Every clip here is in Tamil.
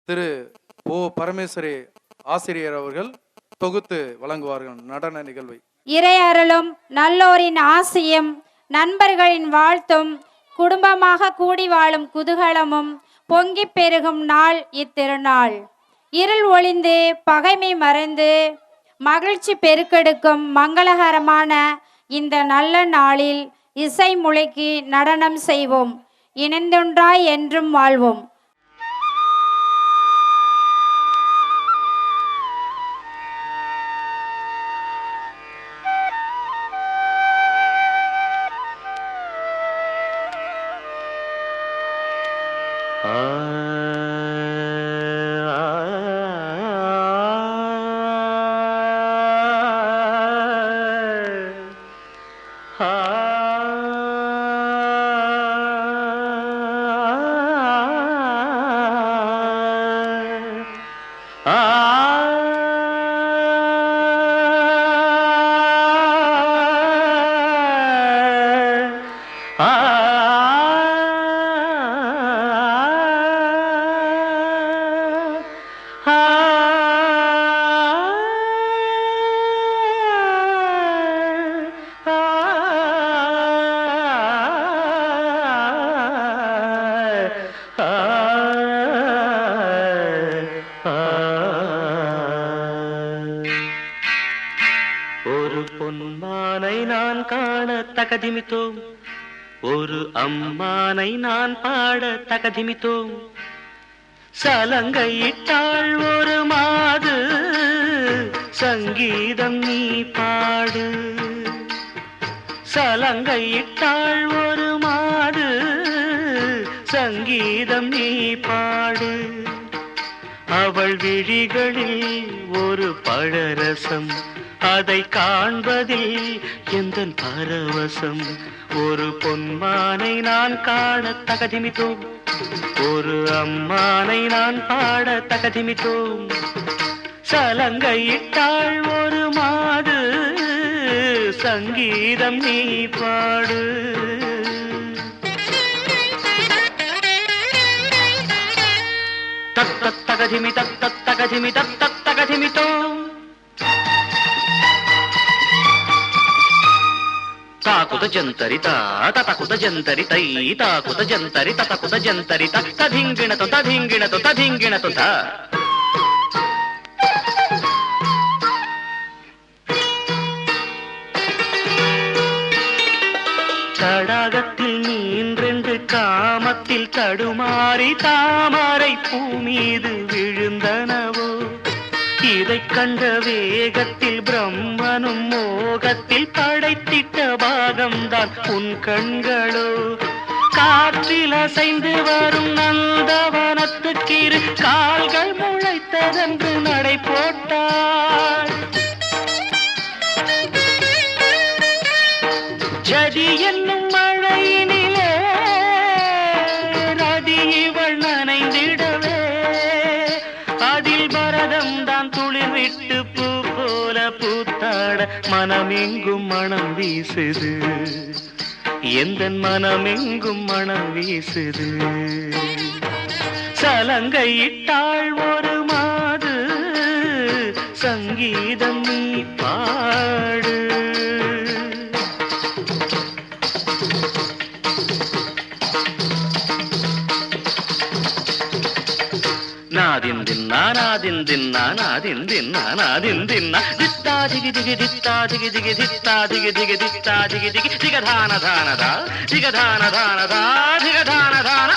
திரு ஓ பரமேஸ்வரி ஆசிரியர் அவர்கள் தொகுத்து வழங்குவார்கள் நடன நிகழ்வை. இறையருளும் நல்லோரின் ஆசியும் நண்பர்களின் வாழ்த்தும் குடும்பமாக கூடி வாழும் குதூகலமும் பொங்கி பெருகும் நாள் இத்திருநாள். இருள் ஒளிந்து பகைமை மறைந்து மகிழ்ச்சி பெருக்கெடுக்கும் மங்களகரமான இந்த நல்ல நாளில் இசை முழக்கி நடனம் செய்வோம். இணைந்தொன்றாய் என்றும் வாழ்வோம். தகதிமித்தோம் ஒரு அம்மானை நான் பாட தகதிமித்தோம். சலங்கையிட்டாள் ஒரு மாது சங்கீதம் நீ பாடு. சலங்கையிட்டாள் ஒரு மாது சங்கீதம் நீ பாடு. அவள் விழிகளில் ஒரு பழரசம் அதை காண்பதில் எந்தன் பரவசம். ஒரு பொன்மானை நான் காண தகதிமித்தோம் ஒரு அம்மானை நான் பாட தகதிமித்தோம். சலங்கையிட்டாள் ஒரு மாது சங்கீதம் நீ பாடு. தத்தத்தகதிமி தத்தத்தகதிமி தத்தத்தகதிமித்தோம். తాకుత జంతరిత తతకుత జంతరిత తాకుత జంతరి తతకుత జంతరిత తధింగిణతో తధింగిణతో తధింగిణతో త. தடாகத்தில் நீன்றென்று காமத்தில் தடுமாறி தாமரை பூ மீது விழுந்தனவோ. இதை கண்ட வேகத்தில் பிரம்மனும் மோகத்தில் படைத்திட்ட பாகம்தான் உன் கண்களோ. காற்றில் அசைந்து வரும் நந்தவனத்துக்கிரு கால்கள் முளைத்ததென்று நடை போட்டாள். ஜதி என்னும் மழையினிலே நதி இவள் நனைந்திடவே. அதில் பரதம் தான் துளிர் விட்டு பூ போல பூத்தாட மனமெங்கும் மனம் வீசுது. எந்தன் மனமெங்கும் மனம் வீசுது. சலங்கையிட்டாள் ஒரு மாது சங்கீதம் நீ பாடு. నాదిందిన్నా దిత్తా దిగి దిగి దిత్తా దిగి దిగి దిత్తా దిగి దిగి దిత్తా దిగి దిగి దిగధాన ధానదా దిగధాన ధానదా దిగధాన ధాన.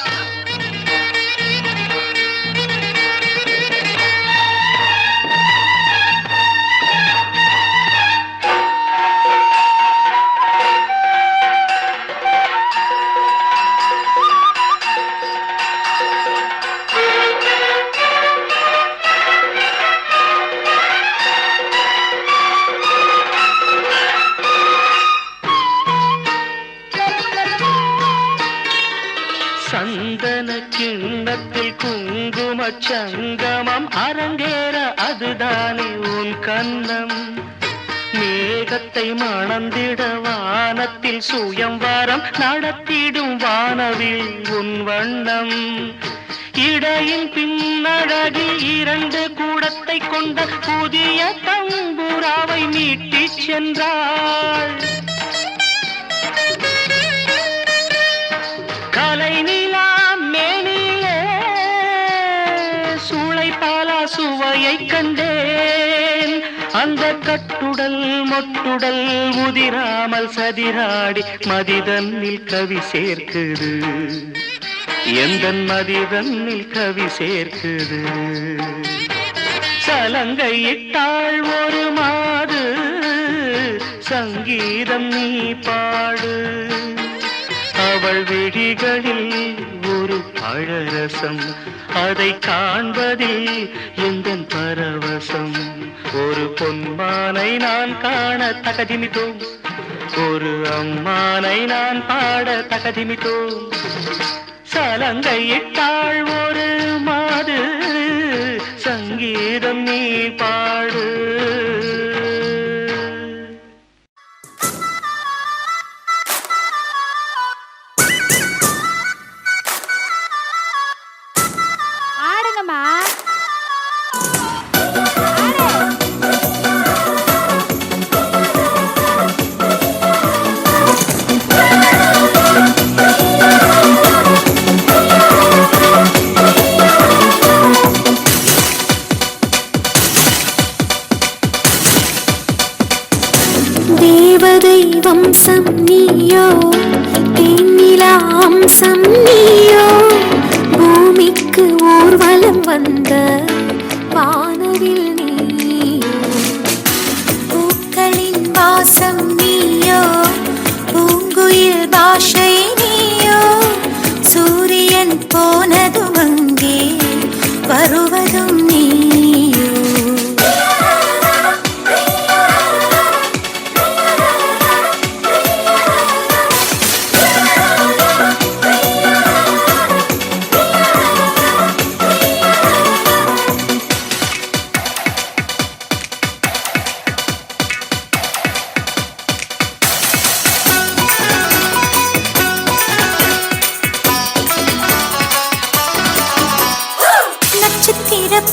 சந்தன கிண்ணத்தில் குங்கும சங்கமம் அரங்கேற அதுதானே உன் கண்ணம். மேகத்தை மணந்திட வானத்தில் சுயம்வரம் நடத்திடும் வானவில் உன் வண்ணம். இடையின் பின்னழகில் 2 கூடத்தை கொண்ட புதிய தம்புராவை மீட்டிச் சென்றாள். கலை நிலா மேனிலே சூளை பாலா சுவையை கண்டேன். அந்த கட்டுடல் மொட்டுடல் உதிராமல் சதிராடி மதிதன்னில் கவி சேர்க்குது. எந்தன் மதிதன்னில் கவி சேர்க்குது. சலங்கையிட்டாள் ஒரு மாது சங்கீதம் நீ பாடு. அவள் விழிகளில் ஒரு பழரசம் அதை காண்பதில் எந்தன் பரவசம். ஒரு பொன்மானை நான் காண தகதிமித்தோம். ஒரு அம்மானை நான் பாட தகதிமித்தோம். சலங்கையிட்டாள் ஒரு மாது சங்கீதம் நீ பாடு. ஆடுங்கம்மா. தேவதை வம்சம் நீயோ, தேனிலா அம்சம் நீயோ, பூமிக்கு ஊர்வலம் வந்த வானவில் நீயோ. பூக்களின் வாசம் நீயோ, பூங்குயில் பாஷை நீயோ, சூரியன் போனதும் அங்கே வருவதும் நீயோ.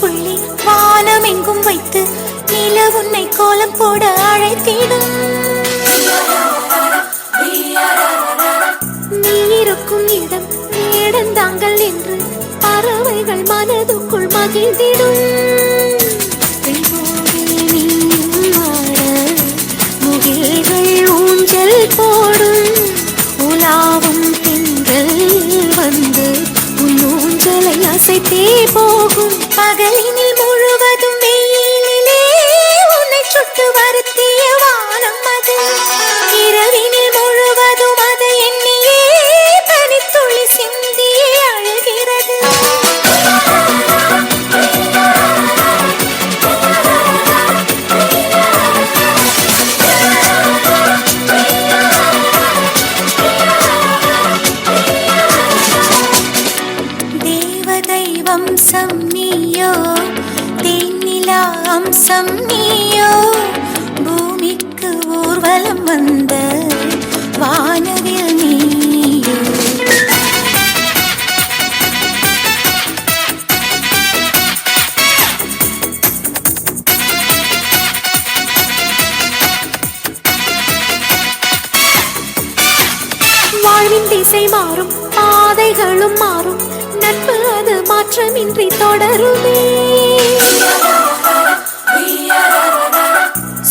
புள்ளி வானம் எங்கும் வைத்து நில உன்னை கோலம் போட அழைத்திடும். நீ இருக்கும் இடம் வேடந்தாங்கள் என்று பறவைகள் மனதுக்குள் மகிழ்ந்திடும். முகில்கள் ஊஞ்சல் போடும். உலாவும் பெண்கள் வந்து உன் ஊஞ்சலை அசைத்தே போகும். பகலினில் முழுவதும் வெயிலிலே உன்னை சுட்டு வருத்திய வானம் அது. இரவினில் முழுவதும் அதை எண்ணியே தனித்துளி சிந்தியே அழுகிறது. தேவதை வம்சம் நீயோ, தேனிலா அம்சம் நீயோ, பூமிக்கு ஊர்வலம் வந்த வானவில் நீயோ. வாழ்வின் திசை மாறும், பாதைகளும் மாறும், நட்பு அது மாற்றமின்றி தொடருமே.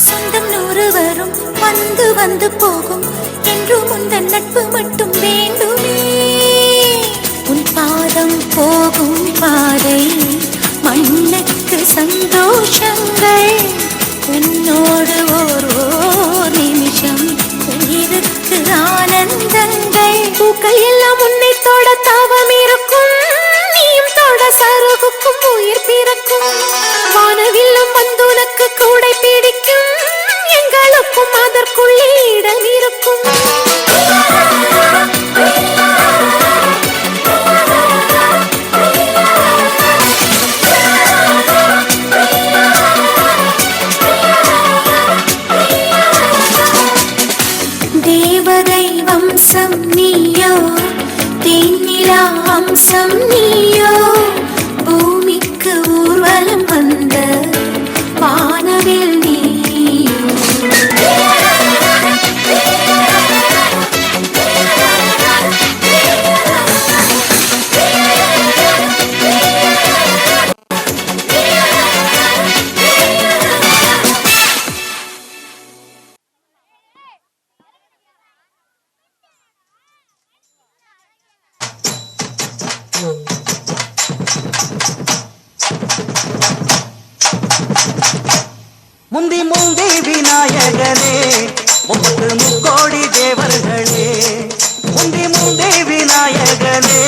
சொந்தம் 100 வரும், வந்து வந்து போகும், என்றும் உந்தன் நட்பு மட்டும் வேண்டுமே. உன் பாதம் போகும் பாதை மண்ணுக்கு சந்தோஷங்கள். உன்னோடு ஓர் நிமிஷம் உயிருக்கு ஆனந்தங்கள். பூக்கள் எல்லாம் உன்னை தொட தவம் இருக்கும். நீயும் தொட சருகுக்கும் உயிர் பிறக்கும். வானவில்லும் வந்து உனக்கு கூடை பிடிக்கும். எங்களுக்கும் அதற்குள்ளே இடம் இருக்கும். தேவதை வம்சம் நீயோ, தேனிலா அம்சம் நீயோ, முந்தி முந்தி விநாயகனே முப்பத்து முக்கோடி தேவர்களே முந்தி முந்தி விநாயகனே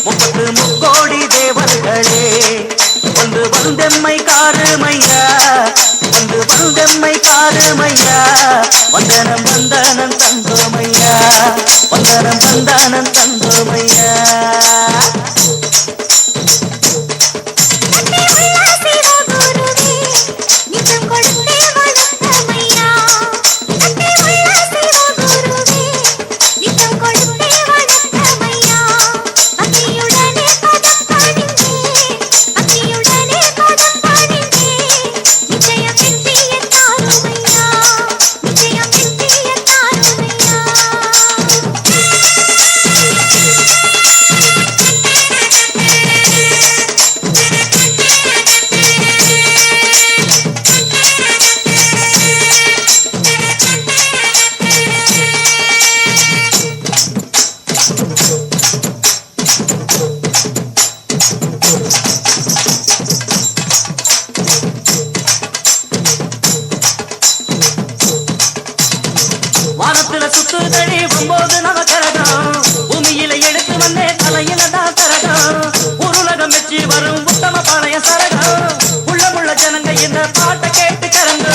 முப்பத்து முக்கோடி தேவர்களே வந்து வந்தெம்மை காருமையா வந்து வந்தெம்மை காருமையா வந்தனம் வந்தனம் தந்தோமையா வந்தனம் வந்தனம் தந்தோமையா வானத்துல சுத்துதடி 9 நவகரகம் பூமியில எடுத்து வந்தே தலையில தான் தரகம் உருளகம் வச்சு வரும் உத்தம பாளைய சரகம் உள்ள ஜனங்க இந்த பாட்டை கேட்டு கரங்க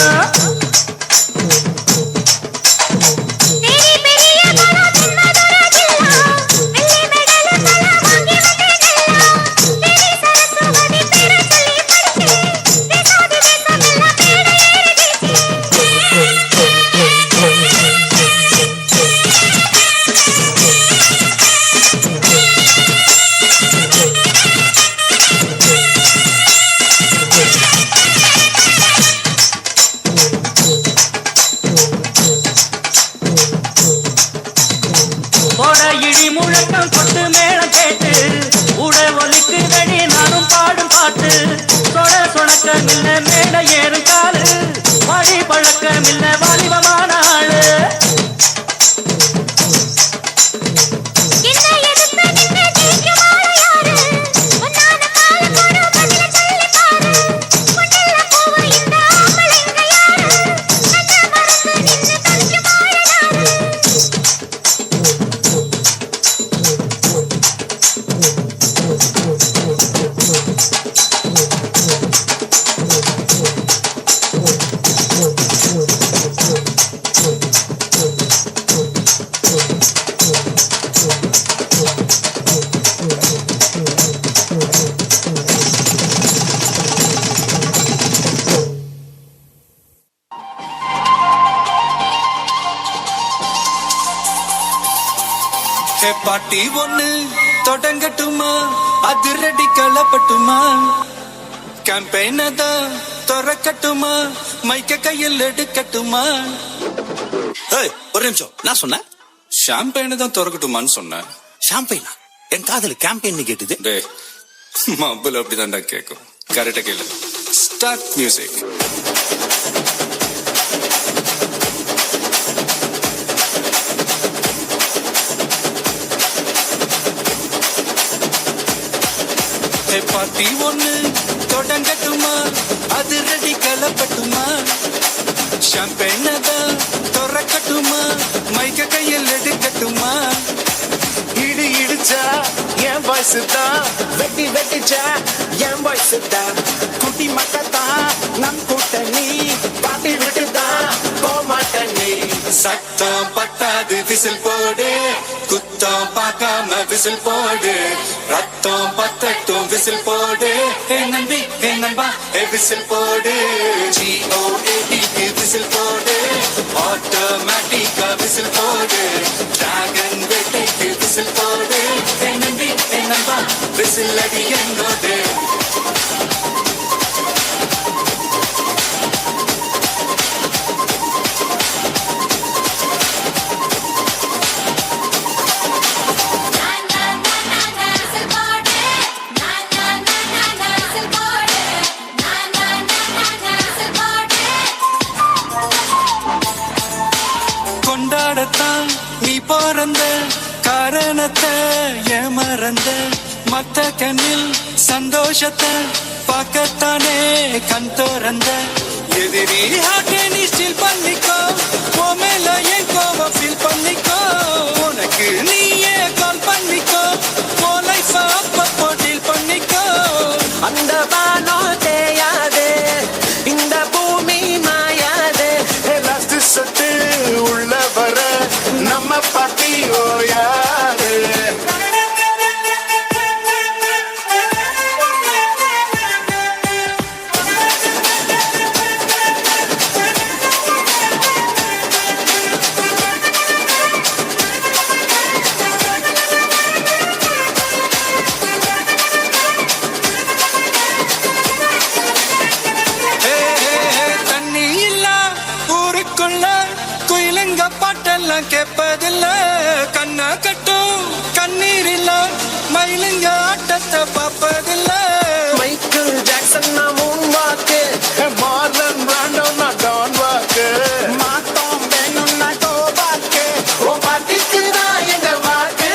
இடி முழக்கம் கொட்டு மேளம் கேட்டு உட ஒலிக்கு தடி நானும் பாடும் பாட்டு சொட சொணக்கமில்ல மேட ஏறும் காலு வாடி பழக்கமில்ல வாலிபமான ஆளு பாட்டி ஒண்ணு தொடங்கட்டுமா அதிரடி களப்பட்டுமா கேம்பெயின தான் திறக்கட்டுமா மைக்க கையில் எடுக்கட்டுமா ஒரு நிமிஷம் நான் சொன்னேன் ஷாம்பெயின தான் திறக்கட்டுமான்னு சொன்னேன் ஷாம்பெயினா என் காதல கேம்பெயின் கேட்டுது டே மబ్బுல அப்படிதான்டா கேட்கும் கரெக்டா கேளு ஸ்டார்ட் மியூசிக் பாட்டி ஒண்ணு தொடங்கட்டுமா அதிரடி கலப்பட்டுமா ஷாம்பெயின தான் திறக்கட்டுமா மைக்க கையில் எடுக்கட்டுமா இடி இடிச்சா என் வாய்ஸ் தான் வெட்டி வெட்டிச்சா என் வாய்ஸ் தான் குட்டி மக்கத்தான் நம் கூட்டணி பாட்டி விட்டுதான் போமாட்ட நீ சத்தம் பத்தாது விசில் போடு குத்தம் பார்க்காம விசில் போடு ரத்தம் பத்தட்டும் விசில் போடு நம்பி நம்பா விசில் போடு GOATக்கு விசில் போடு ஆட்டோமேட்டிக்கா விசில் போடு டிராகன் வேட்டைக்கு விசில் போடு நம்பி நம்பா விசில் அடி என்னோடு கொண்டாடத்தான் நீ பிறந்த காரணத்தை ஏமறந்த மத்த கண்ணில் சந்தோஷத்தை பார்க்கத்தானே கண் திறந்த எதிரி ஹார்ட்டே நீ ஸ்டில் பண்ணிக்கோ உன் மேல என் கோவம் ஃபீல் பண்ணிக்கோ உனக்கு நீயே கால் பண்ணிக்கோ உன் லைஃப் அப்பப்போ டீல் பண்ணிக்கோ அந்த வானம் தேயாது இந்த பூமி மாயாது லாஸ்ட் சத்து உள்ள வர நம்ம பாட்டி ஓயாது தண்ணி இல்ல ஊருக்குள்ள குயிலுங்க பாட்டெல்லாம் கேட்பதில்ல கண்ணா கட்டும் கண்ணீர் இல்ல மயிலுங்க ஆட்டத்தை பார்ப்பதில்ல மைக்கேல் ஜாக்சன் நான் மூன் வாக்கு மார்லன் பிராண்டோ நான் டான் வாக்கு மாத்தோம் வேணும் நான் கோபாக்கு உன் பாட்டிக்கு தான் எங்க வாக்கு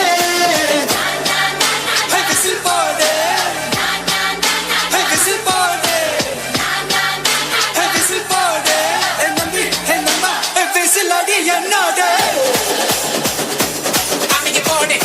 விசில் போடு விசில் போடு விசில் போடு என் நம்பி என் நம்பா விசில் அடி என்னோட அமைக்க போடு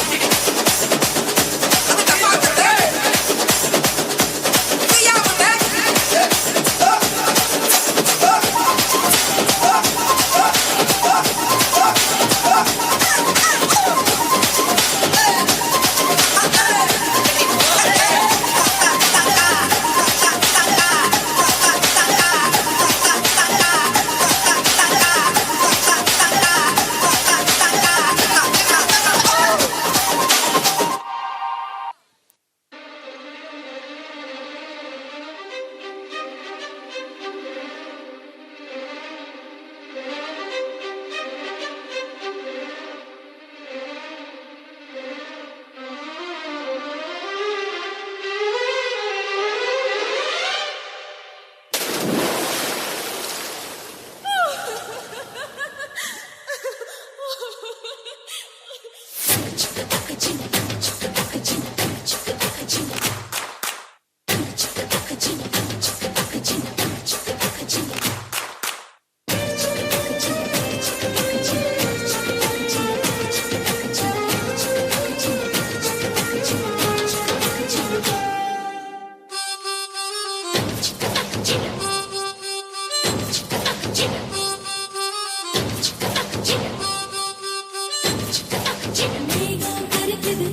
மேகம் கருக்குது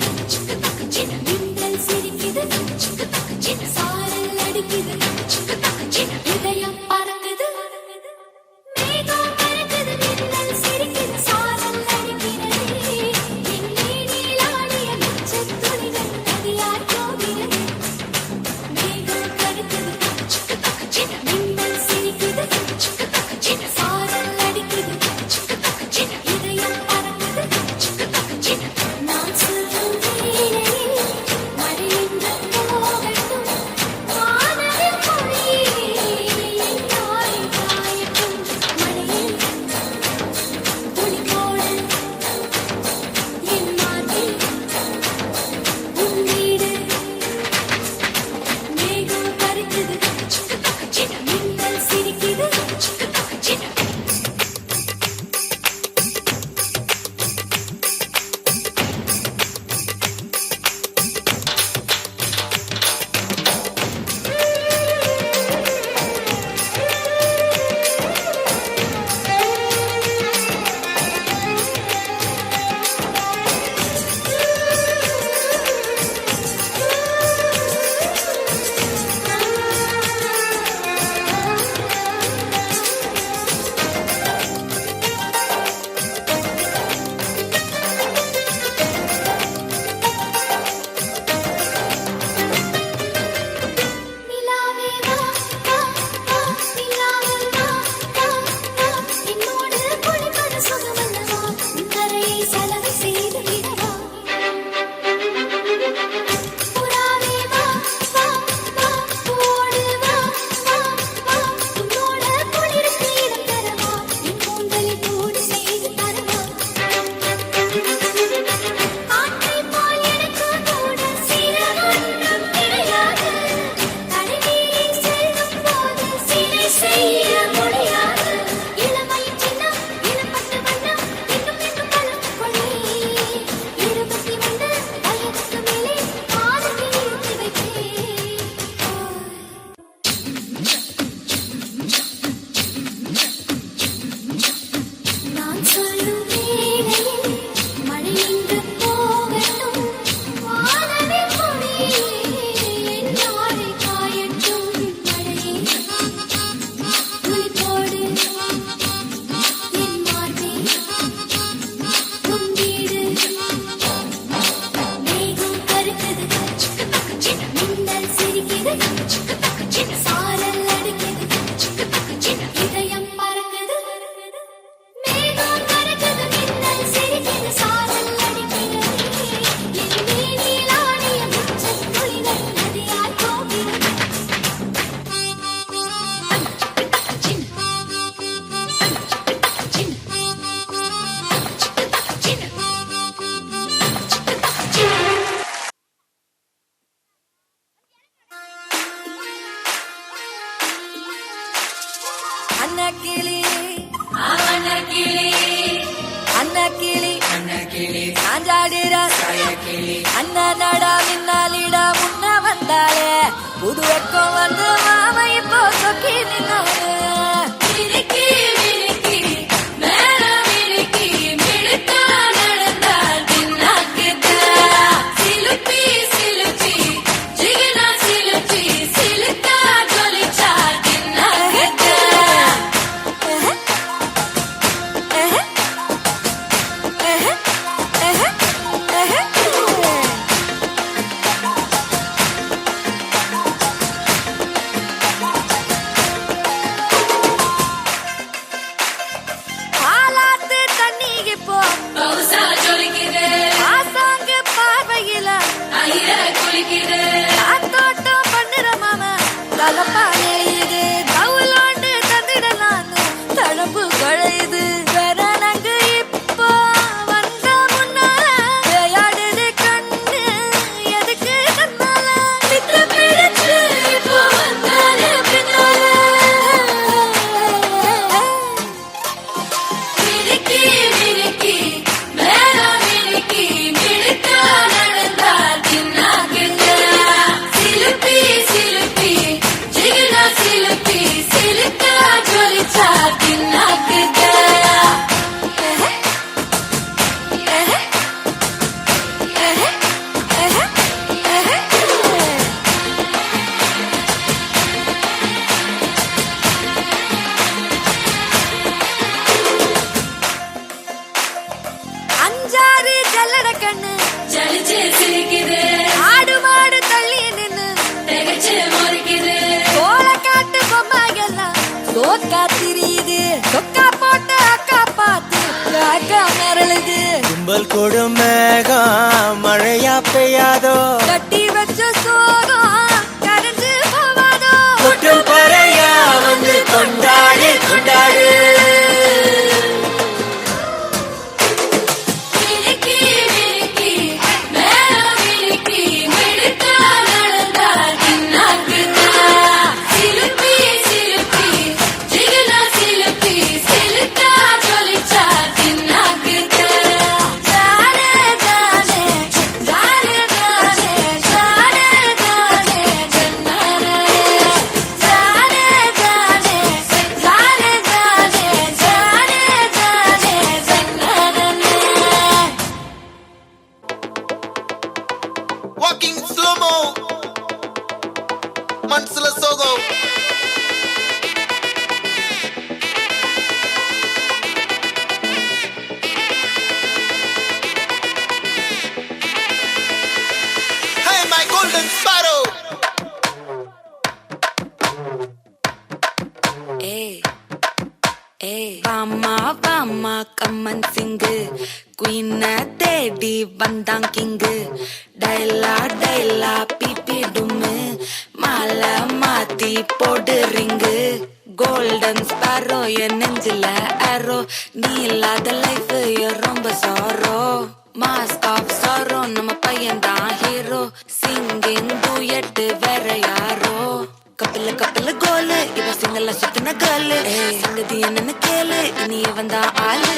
விளையாடுற அண்ணனடா மின்னாலிடா முன்ன வந்தாளே புது வெக்கம் வந்து மாமா இப்போ சொக்கி நின்னாரு கும்பல் கொடும் மேகம் மழையா பெய்யாதோ கட்டி வச்ச சோகம் கரைஞ்சு போவாதோ குற்றம் குறையா வந்து கொண்டாடு கொண்டாடு Walking slow-mo Mansula Sogo Hey my golden sparrow வாமா வாமா கம்மன் சிங்கு குயின தேடி வந்தான் கிங்கு டைலா டைலா பிபி டும்மு மாலை மாத்தி போடு ரிங்கு கோல்டன் ஸ்பாரோ என் நெஞ்சில ஆரோ நீ இல்லாத லைஃப் ரொம்ப சாரோ மாஸ்க் ஆஃப் சாரோ நம்ம பையன் தான் ஹீரோ சிங்கிங் டூயட் வேற யாரோ கப்பல கப்பல கோலு இவ சிங்கல்ல சுத்தின கேளு சங்கதி என்னன்னு கேளு இனி வந்தா ஆளு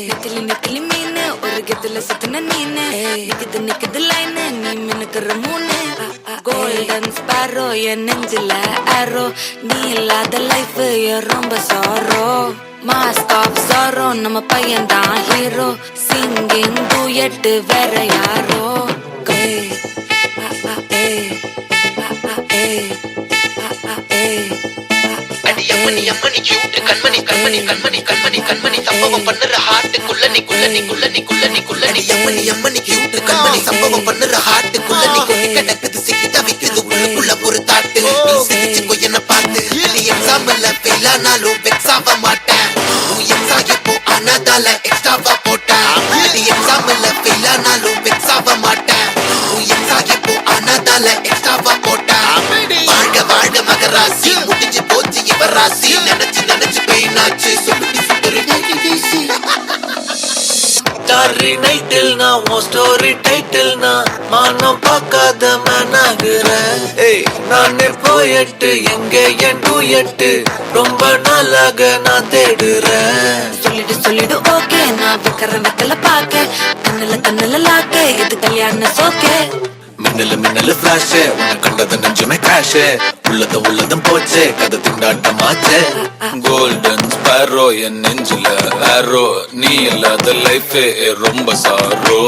நெத்திலி நெத்திலி மீன் ஒரு கெத்துல சுத்தின நீனு நிக்குது நிக்குது லைனு நீ மினுக்குற மூணு கோல்டன் ஸ்பாரோ என் நெஞ்சில ஆரோ நீ இல்லாத லைஃப் ரொம்ப சாரோ மாஸ்க் ஆஃப் சாரோ நம்ம பையன் தான் ஹீரோ சிங்கிங் டூயட் வேற யாரோ அம்மணி அம்மணி கியூட் கண்மணி கண்மணி கண்மணி கண்மணி கண்மணி சம்பவம் பண்ணுற ஹார்ட்டுக்குள்ள நீ குள்ள நீ குள்ள நீ குள்ள நீ குள்ள நீ அம்மணி அம்மணி கியூட் கண்மணி சம்பவம் பண்ணுற ஹார்ட்டுக்குள்ள நீ கொட்டி கிடக்குது சிக்கி தவிக்குது உள்ளுக்குள்ள ஒரு தாட்டு நீ சிரிச்சுக்கோ என்ன பார்த்து நீ எக்ஸாம்ல ஃபெயில் ஆனாலும் வெக்ஸ் ஆக மாட்டேன் உன் எக்ஸா இப்போ ஆனதால எக்ஸ்ட்ராவா போட்டேன் நீ எக்ஸாம்ல ஃபெயில் ஆனாலும் வெக்ஸ் ஆக மாட்டேன் உன் எக்ஸா இப்போ ஆனதால எக்ஸ்ட்ராவா போட்டேன் வாழ்க வாழ்க மகராசி முடிஞ்சு போச்சு இவ ராசி நினைச்சு நினைச்சு பெயினாச்சு சொல்லி சுத்தரு ஸ்டோரி நைட்டில் நான் உன் ஸ்டோரி டைட்டில் நான் மானம் பார்க்காத மேன் ஆகுறேன். ஏய் நானே போயிட்டு எங்க என் டூயட்டு ரொம்ப நாளாக நான் தேடுறேன். சொல்லிடு ஓகே நான் வைக்கிற வெத்தல பாக்க கண்ணுல லாக்க இது கல்யாண சோக்கே. மின்னலு ஃபிளாஷ் உன்னை கண்டது நெஞ்சுமே கிராஷ் உள்ளதும் போச்சே கதை திண்டாட்டமாச்சே. கோல்டன் ஸ்பேரோ என் நெஞ்சில ஆரோ நீ இல்லாத லைஃபே ரொம்ப சாரோ.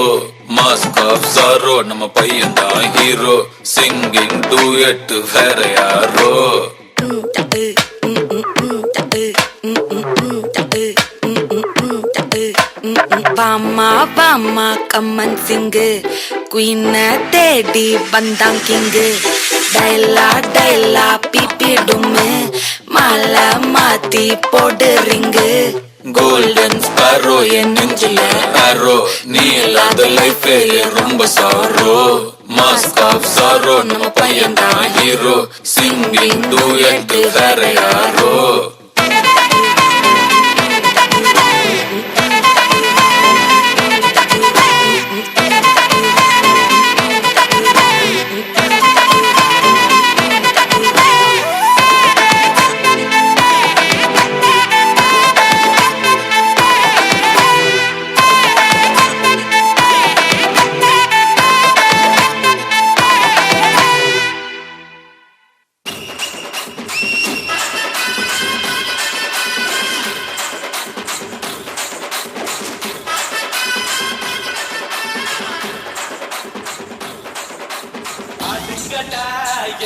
மாஸ்க் ஆஃப் சாரோ நம்ம பையன் தான் ஹீரோ சிங்கிங் டூயட் வேற யாரோ. வாமா வாமா கம்மன் சிங்கு குயின தேடி வந்தான் கிங்கு. டைலா பிபி டும்மு மாலை மாத்தி போடு ரிங்கு. கோல்டன் ஸ்பேரோ என் நெஞ்சில ஆரோ நீ இல்லாத லைஃபே ரொம்ப சாரோ. மாஸ்க் ஆஃப் சாரோ நம்ம பையன் தான் ஹீரோ சிங்கிங் டூயட் வேற யாரோ.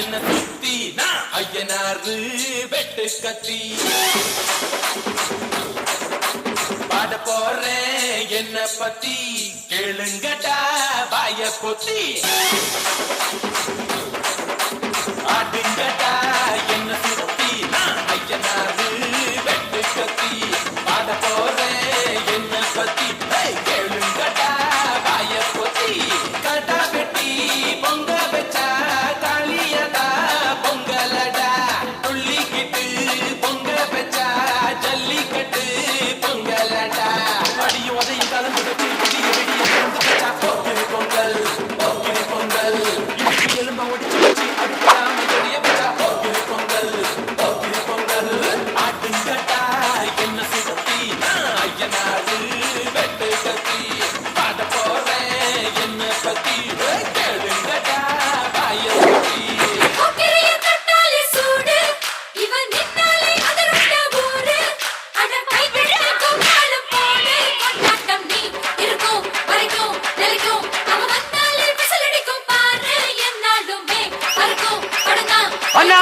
என்ன சுத்தி நான் ஐயனாரு வெட்டு கத்தி பாட போறேன் என்ன பத்தி கேளுங்கடா வாய பொத்தி. ஆடுங்கடா என்ன சுத்தி நான் ஐயனாரு வெட்டு கத்தி பாட போறேன் என்ன பத்தி கேளுங்கடா வாய பொத்தி. கடா வெட்டி பொங்க வச்சா காளியடா பொங்கலடா துள்ளிக்கிட்டு பொங்க வச்சா ஜல்லிக்கட்டு பொங்கலடா. அடியும் அதையும் கலந்து கட்டி விடிய வச்சா போக்கிரி பொங்கல் போக்கிரி பொங்கல். இடுப்பு எலும்ப ஒடிச்சு வச்சு அடுப்படாம ஜொடிய வச்சா போக்கிரி பொங்கல் போக்கிரி பொங்கல். ஆட்டுங்கட்டா என்ன சுத்தி நான் ஐயனாரு வெட்டு கத்தி பாட போறேன் என்ன பத்தி கேளுங்கடா வாய பத்தி. அண்ணா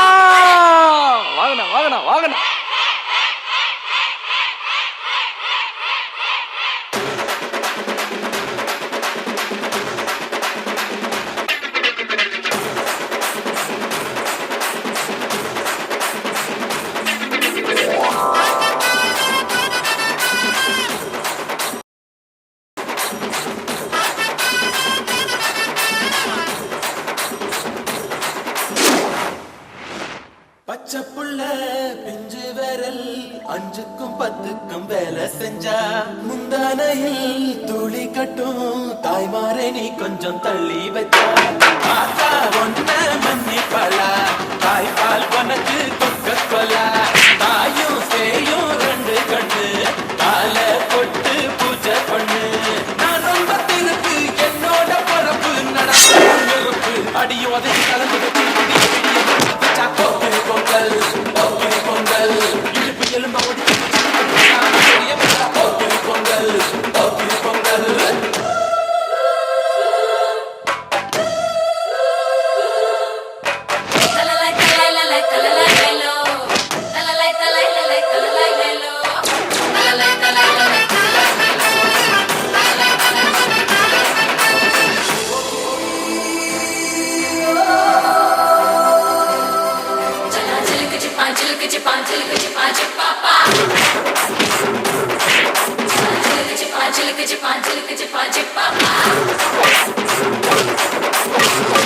வாங்கண்ணா வாங்கண்ணா வாங்கண்ணா. பச்சை புள்ள பிஞ்சு விரல் 5க்கும் 10க்கும் வேலை செஞ்சா முந்தானையில் துளி கட்டும் தாய்மாரை நீ கொஞ்சம் தள்ளி வச்சா. பார்த்தா ஒன்ன மன்னிப்பலா தாய்பால் உனக்கு கொக்க கொலா. தாயும் சேயும் 2 கண்ணு கால பொட்டு பூஜை பண்ணு. நான் ரொம்ப திருப்பு என்னோட பொறப்பு நடப்பு அடியும் அதை கலந்து போக்கிரி பொங்கல் போக்கிரி பொங்கல். இடுப்பு எலும்ப ஒடிச்சு போக்கிரி பொங்கல் போக்கிரி பொங்கல்.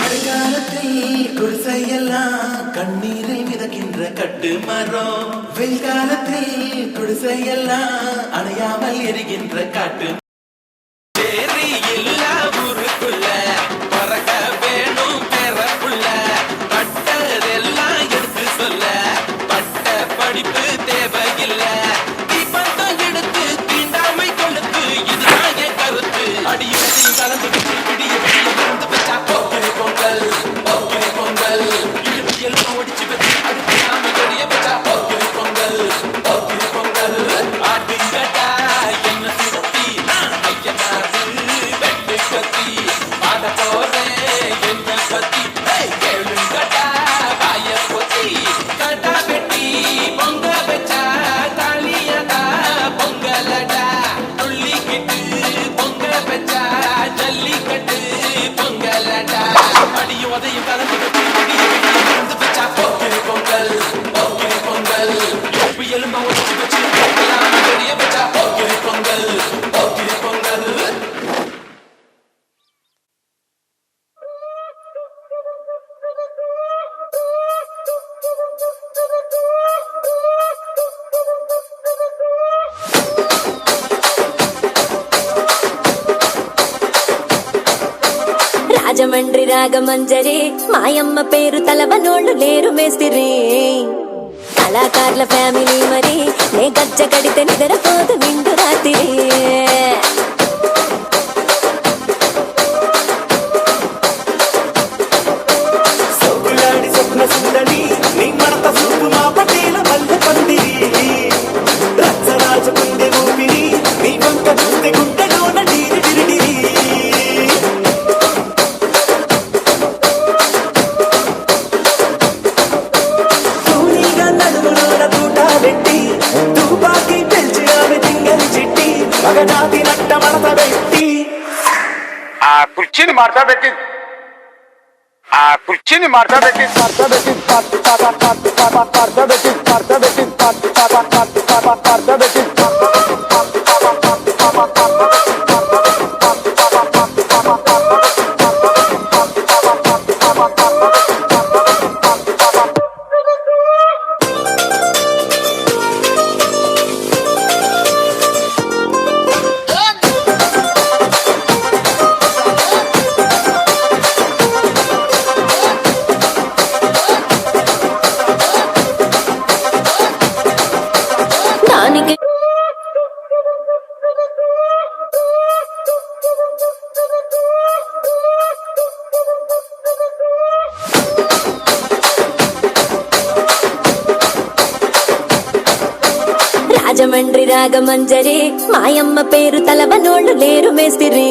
மழைக்காலத்தில் குடிசையெல்லாம் கண்ணீரில் மிதக்கின்ற கட்டு மரம். வெயில்காலத்தில் குடிசையெல்லாம் அணையாமல் எரிகின்ற காட்டு. உதையும் கலந்து வச்சு விடிய விடிய விழுந்து வச்சா போக்கிரி பொங்கல் போக்கிரி பொங்கல் உப்பு எலும்பா உதச்சு வச்சு பெரிய வச்சா போக்கிரி பொங்கல் போக்கிரி பொங்கல். రాజమండ్రి రాగమంజరి మాయమ్మ పేరు తలవనోళ్ళు లేరు మేస్తిరి కళాకారుల ఫ్యామిలీ మరి నే గజ్జ కడితే నిద్రపోదు నిండు రాత్రి సోకులాడి స్వప్న సుందరి నీ మడత సూపు మా పటేల మల్లె పందిరి రచ్చరాజు కుందె ఊపిరి నీ వంక చూస్తే గుండెలోన డీరి డిరిడిరి తూనీగా నడుములోన తూట పెట్టి తుపాకి పెంచి ఆమె తింగని చిట్టి మగజాతి నట్ట మడత పెట్టి ఆ కుర్చీని మార్చబెట్టి దానికి రాజమండ్రి రాగమంజరి మాయమ్మ పేరు తలవనోళ్ళు లేరు మేస్తిరి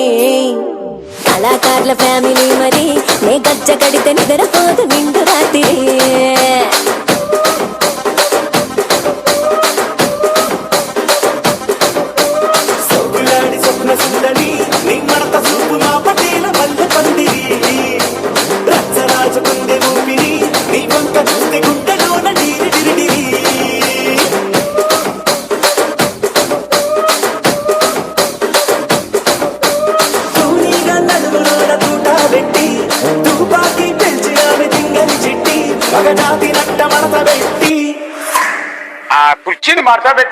కళాకారుల ఫ్యామిలీ మరి నే గజ్జ కడితే నిద్రపోదు నిండు రాత్రి సోకులాడి స్వప్న సుందరి నీ మడత సూపు మా పటేల మల్లె పందిరి రచ్చరాజు కుందె ఊపిరి నీ వంక చూస్తే గుండెలోన డీరి డిరిడిరి తూనీగా నడుములోన తూట పెట్టి తుపాకి పెంచి ఆమె తింగని చిట్టి మగజాతి నట్ట మడత పెట్టి ఆ కుర్చీని మార్చబెట్టి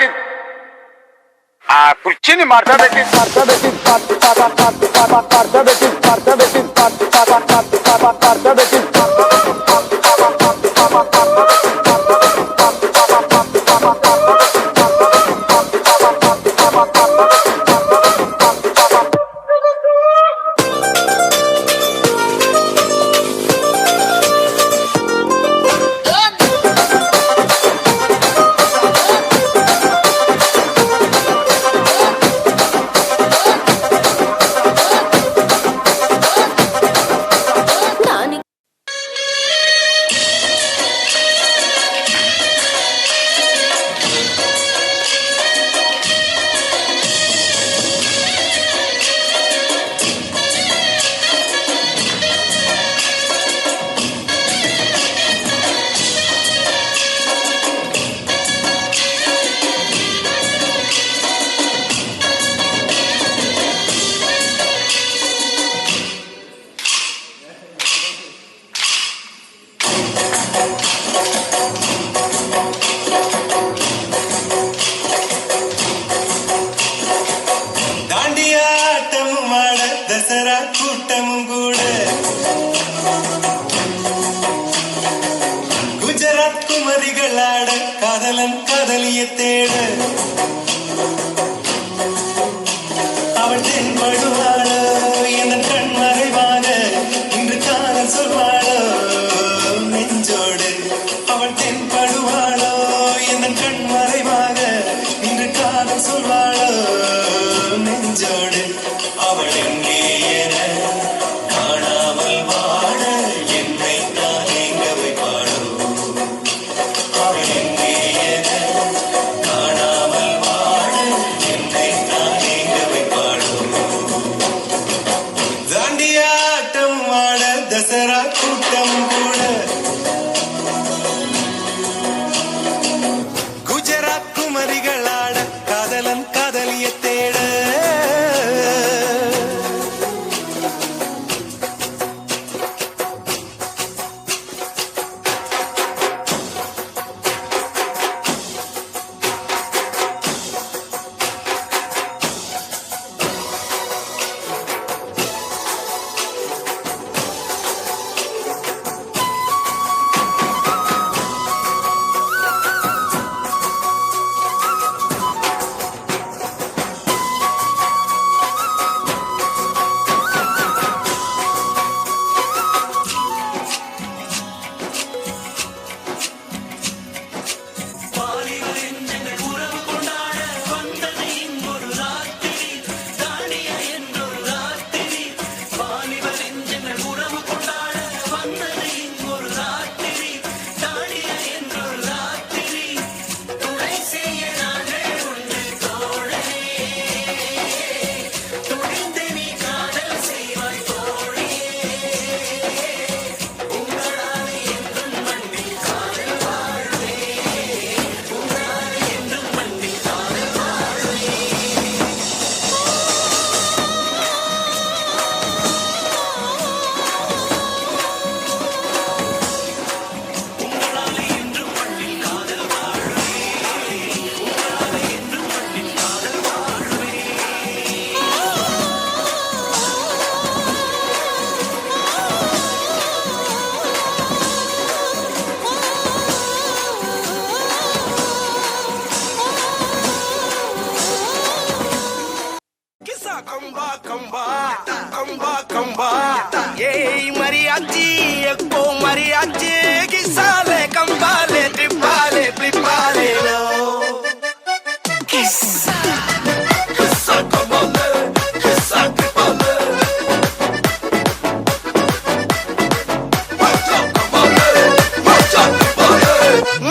దానికి தாண்டியா ஆட்டமும் மாட தசரா கூட்டமும் கூட குஜராத் குமரிகளாட காதலன் காதலிய தேட அவள் தென்படுவாளோ என் கண் மறைவாக இன்று காதல் சொல்வாளோ நெஞ்சோடு அவள் தென்படுவாளோ என் கண் மறைவாக இன்று காதல் சொல்வாளோ நெஞ்சோடு அவள் எங்கே என காணாமல் வாழ என்னை தான் எங்க வைப்பாளோ அவள் எங்கே என காணாமல் வாழ கூட்டம் கூட குஜராத் குமரிகளாட காதலன் காதலிய தேட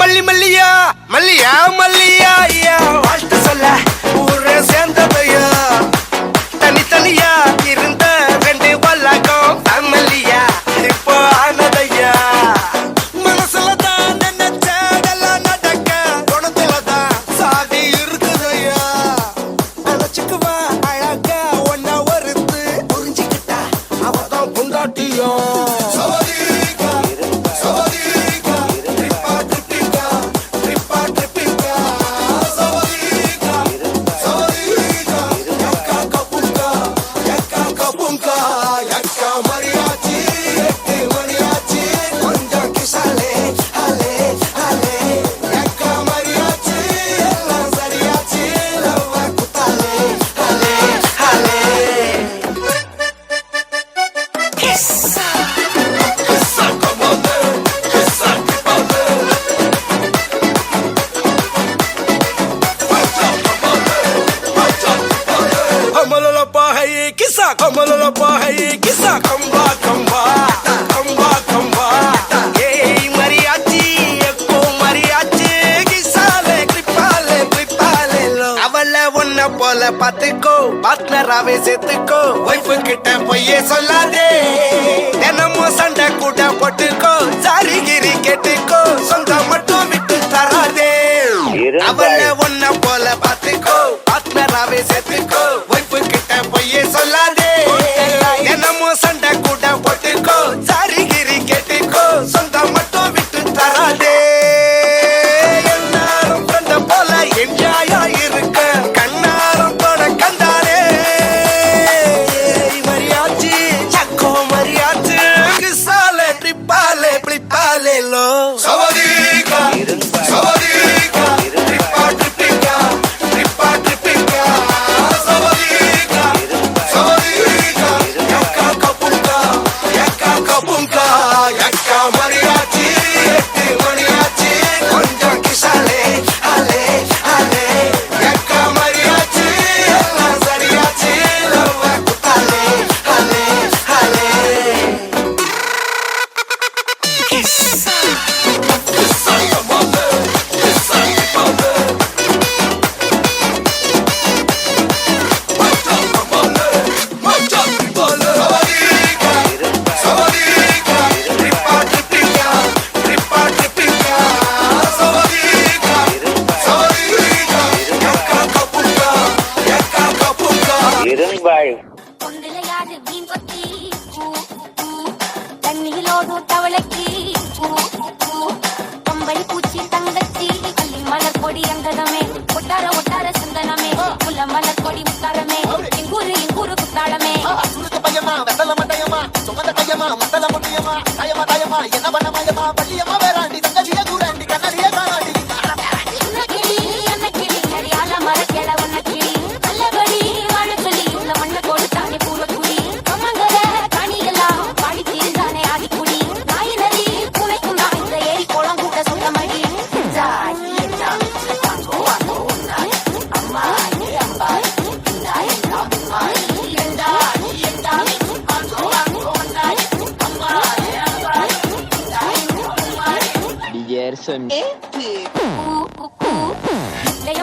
மல்லி மல்லியா மல்லியா மல்லியா ஐயா வாழ்த்து சொல்ல ஊரே சேர்ந்ததையா தனித்தனியா இருந்த ரெண்டு வல்லகம் ஃபேமிலியா இப்போ ஆனதையா மனசுலதான் நினைச்சதெல்லாம் நடக்க குணத்துலதான் சாதி இருக்குதையா அழைச்சுக்குவா அழகா ஒன்னா வருத்து புரிஞ்சுக்கிட்டா அவதான் பொண்டாட்டியும் போல பாத்துக்கோ பார்ட்னராவே சேர்த்துக்கோ ஒய்ஃபு கிட்ட பொய்யே சொல்லாதே தினமும் சண்டை கூட போட்டுக்கோ சாரிகிரி கேட்டுக்கோ சொந்தம் மட்டும் விட்டு தராதே அவள ஒன்ன போல பாத்துக்கோ பார்ட்னராவே சேர்த்துக்கோ ஒய்ஃபு கிட்ட பொய்யே சொல்லாதே தினமும் சண்டை கூட போட்டுக்கோ சாரிகிரி கேட்டுக்கோ சொந்தம் மட்டும் விட்டு தராதே எல்லாரும் ஃப்ரெண்ட போல என்ஜாயா இருக்க mariachi, chaco mariachi, que sale tripale, போதும் தவளைக்கு கம்பளி பூச்சி தங்கச்சி அள்ளி மலர் கொடி அங்கதமே ஒட்டார ஒட்டார சந்தனமே முல்ல மலர் கொடி முத்தாரமே எங்கூரு குத்தாளமே பையமா வெத்தல மட்டையம்மா சுமந்த கையம்மா மத்தல முட்டியம்மா தாயம்மா தாயம்மா என்ன பண்ண மாயம்மா பள்ளியம்மா வேறாண்டி தங்கச்சிய கூறாண்டி கண்ணடிய காணாண்டி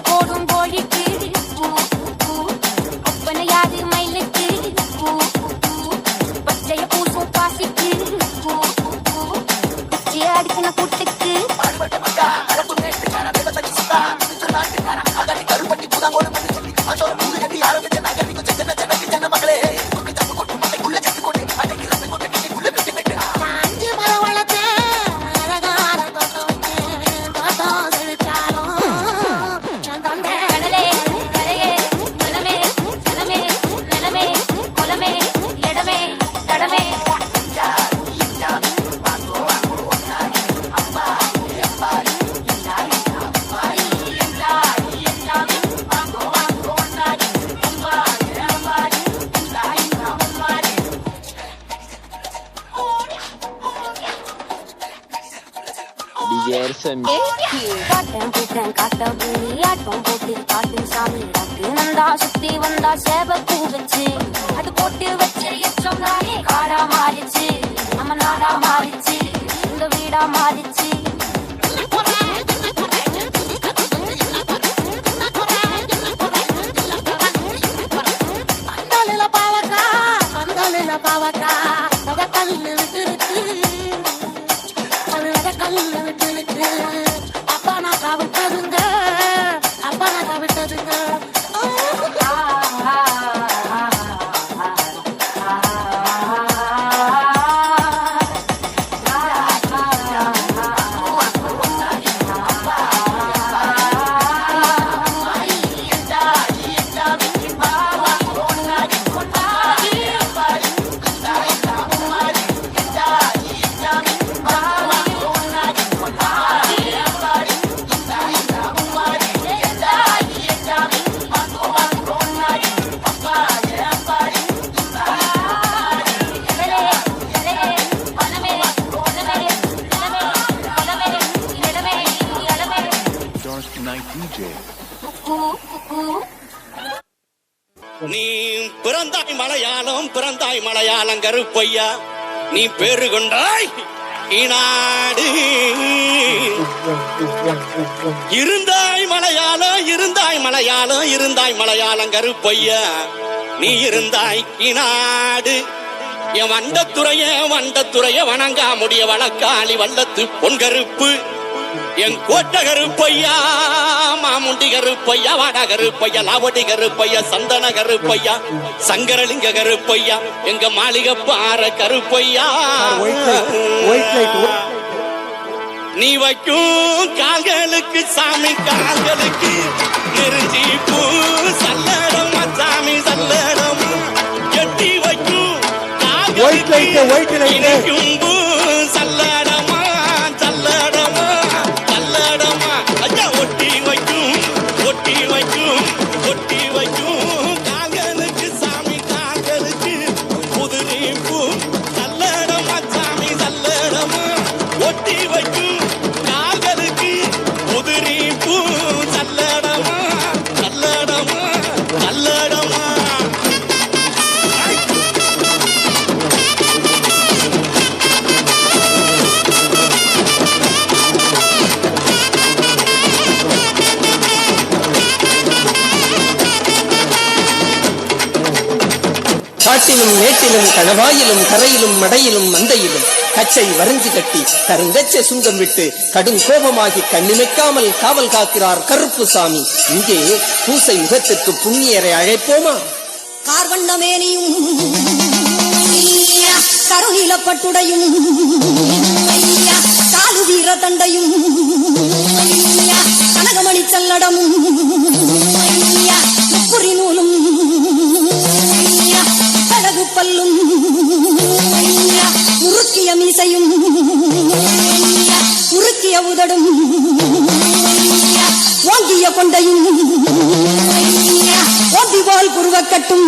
போடும் கோழிக்கு ஒப்பனையாது மயிலுக்கு பச்சைய பூசும் பாசிக்கு பச்சைய அடிக்கின கூட்டுக்கு காட்டம் பூட்டம் காட்ட பூமி ஆட்டம் போட்டு காட்டு சாமி ராட்டு நந்தா சுத்தி வந்தா சேவ பூ வச்சு அது போட்டு வச்சு எச்சம் தானே காடா மாறிச்சு நம்ம நாடா மாறிச்சு இந்த வீடா மாறிச்சு பாவக்கா கல்லு விட்டு கல்லு விட்டு அப்பா நான் கவிட்டதுங்க அப்பா நான் கவிட்டதுங்க நீ பிறந்தாய் மலையாளம் கருப்பையா நீ பேரு கொண்டாய் ஈனாடு இருந்தாய் மலையாளம் கருப்பையா நீ இருந்தாய் ஈனாடு என் வண்டத்துறைய வணங்கா முடிய வழக்காளி வல்லத்து பொன் கருப்பு என் கோட்ட கருப்பையா மாமுண்டி கருப்பையா வாடா கருப்பையா லாவடி கருப்பையா சந்தன கருப்பையா சங்கரலிங்க கருப்பையா எங்க மாளிகை பாற கருப்பையா நீ வைக்கும் கால்களுக்கு சாமி கால்களுக்கு நெருஞ்சி பூ சல்லடம் சாமி சல்லடம் எட்டி வைக்கும் கால்களுக்கு சல்லடமா சல்லடமா சல்லடமா ஐயா ஒட்டி வைக்கும் கால்களுக்கு சாமி கால்களுக்கு புதுரி பூ சல்லடமா சாமி சல்லடமா ஒட்டி வைக்கும் கால்களுக்கு புதுரி பூ சல்லடமா சல்லடமா சல்லடமா காட்டிலும் மேட்டிலும் கணவாயிலும் கரையிலும் மடையிலும் மந்தையிலும் கச்சை வரைஞ்சு கட்டி கருங்கச்ச சுங்கம் விட்டு கடும் கோபமாகி கண்ணிமைக்காமல் காவல் காக்கிறார் கருப்பு சாமி. இங்கே பூசை முகத்திற்கு புண்ணியரை அழைப்போமா? கார்வண்ணமேனியும் கருணில பட்டுடையும் காலு வீர தண்டையும் கனகமணி சல்லடமும் முப்புரி நூலும் அழகு பல்லும் உருக்கிய மீசையும் உருக்கிய உதடும் ஓங்கிய கொண்டையும் ஓம்பி போல் புருவக்கட்டும்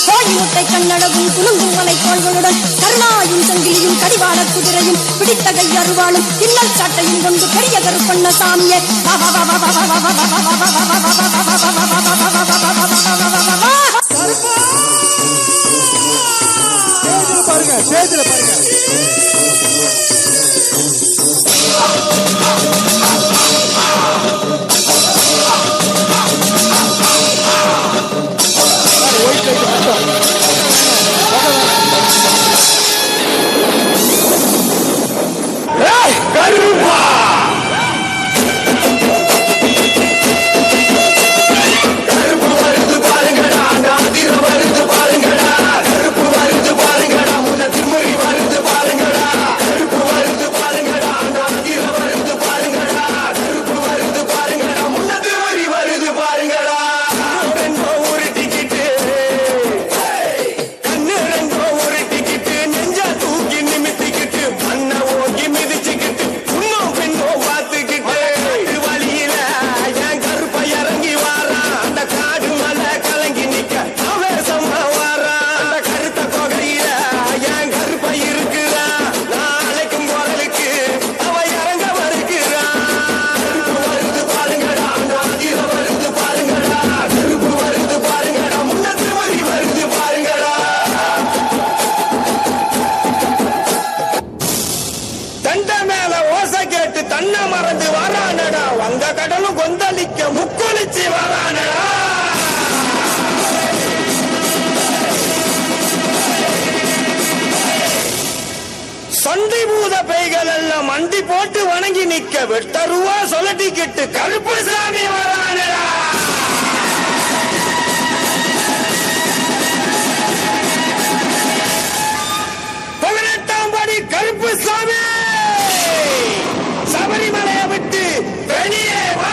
கோழி முட்டை கண்ணழகும் குலுங்கும் மலை கோள்களுடன் கருணாயும் சங்கிலியும் கடிவாள குதிரையும் பிடித்த கை அருவாளும் கிண்ணல் சாட்டையும் கொண்டு பெரிய கருப்பண்ண சாமியே பாருங்க ஸ்டேஜ்ல பாருங்க. சண்டிபூத பைகள் எல்லாம் மண்டி போட்டு வணங்கி நிக்க வெட்டருவா சொல்லட்டிக்கிட்டு கருப்பு சாமி வரானடா. படி கருப்பு சாமி சபரிமலையை விட்டு வெளியே வா.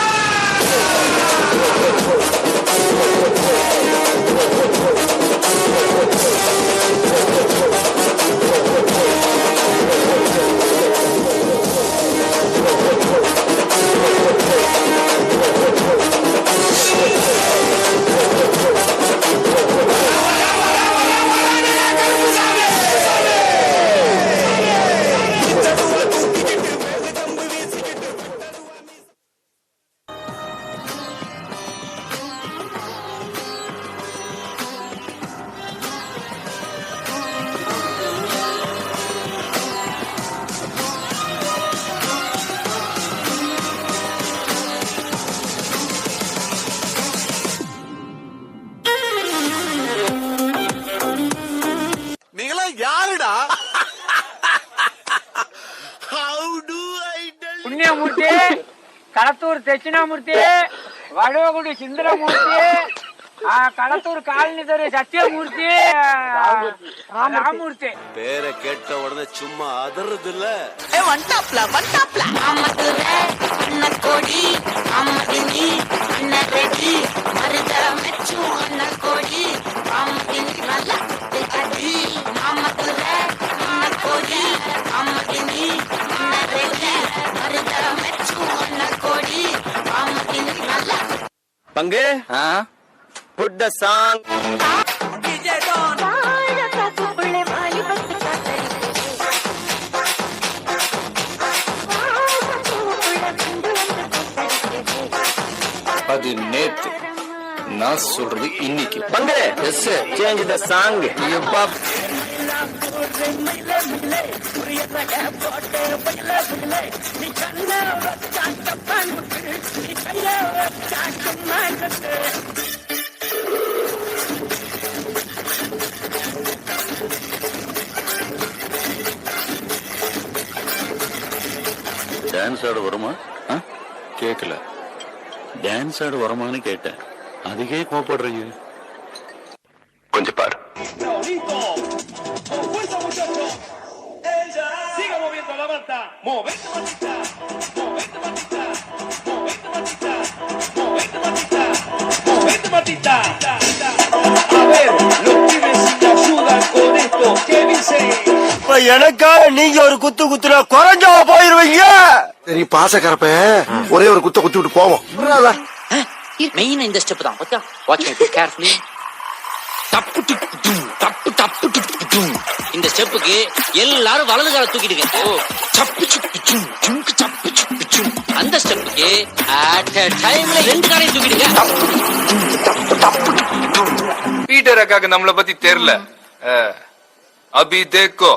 புண்ணியமூர்த்தி, களத்தூர் தட்சிணாமூர்த்தி, வடுவகுடி சுந்தரமூர்த்தி, களத்தூர் காலனி தெரு சத்தியமூர்த்தி, ராமூர்த்தி. பேரை கேட்ட உடனே சும்மா அதறது இல்ல. பங்கு put the song. அது நேத்து, நான் சொல்றது இன்னைக்கு. பங்கு yes change the song. Dance ஆட வருமா? கேட்கல. டான்ஸ் ஆட வருமானு கேட்டேன், அதுக்கே கோபப்படுறீங்க. கொஞ்சம் பாரு. எனக்காக நீங்க ஒரு குத்து குத்துனா குறைஞ்சா போயிருவீங்க. சரி பாசக்கரப்ப ஒரே ஒரு குத்த குத்தி விட்டு போவோம். மெயின் இந்த ஸ்டெப் தான். Watch me carefully. டப்பு டிப் டும் டப்பு டப்பு டிப் டும். இந்த ஸ்டெப்புக்கு எல்லாரும் வலது கால தூக்கிடுங்க. சப்பு சுப்பு டும் ஜுங்கு சப்பு சுப்பு டும். அந்த ஸ்டெப்புக்கு அட் a டைம்ல ரெண்டு காலையும் தூக்கிடுங்க. பீட்டர் அக்காக்கு நம்மள பத்தி தெரியல. அபி தேக்கோ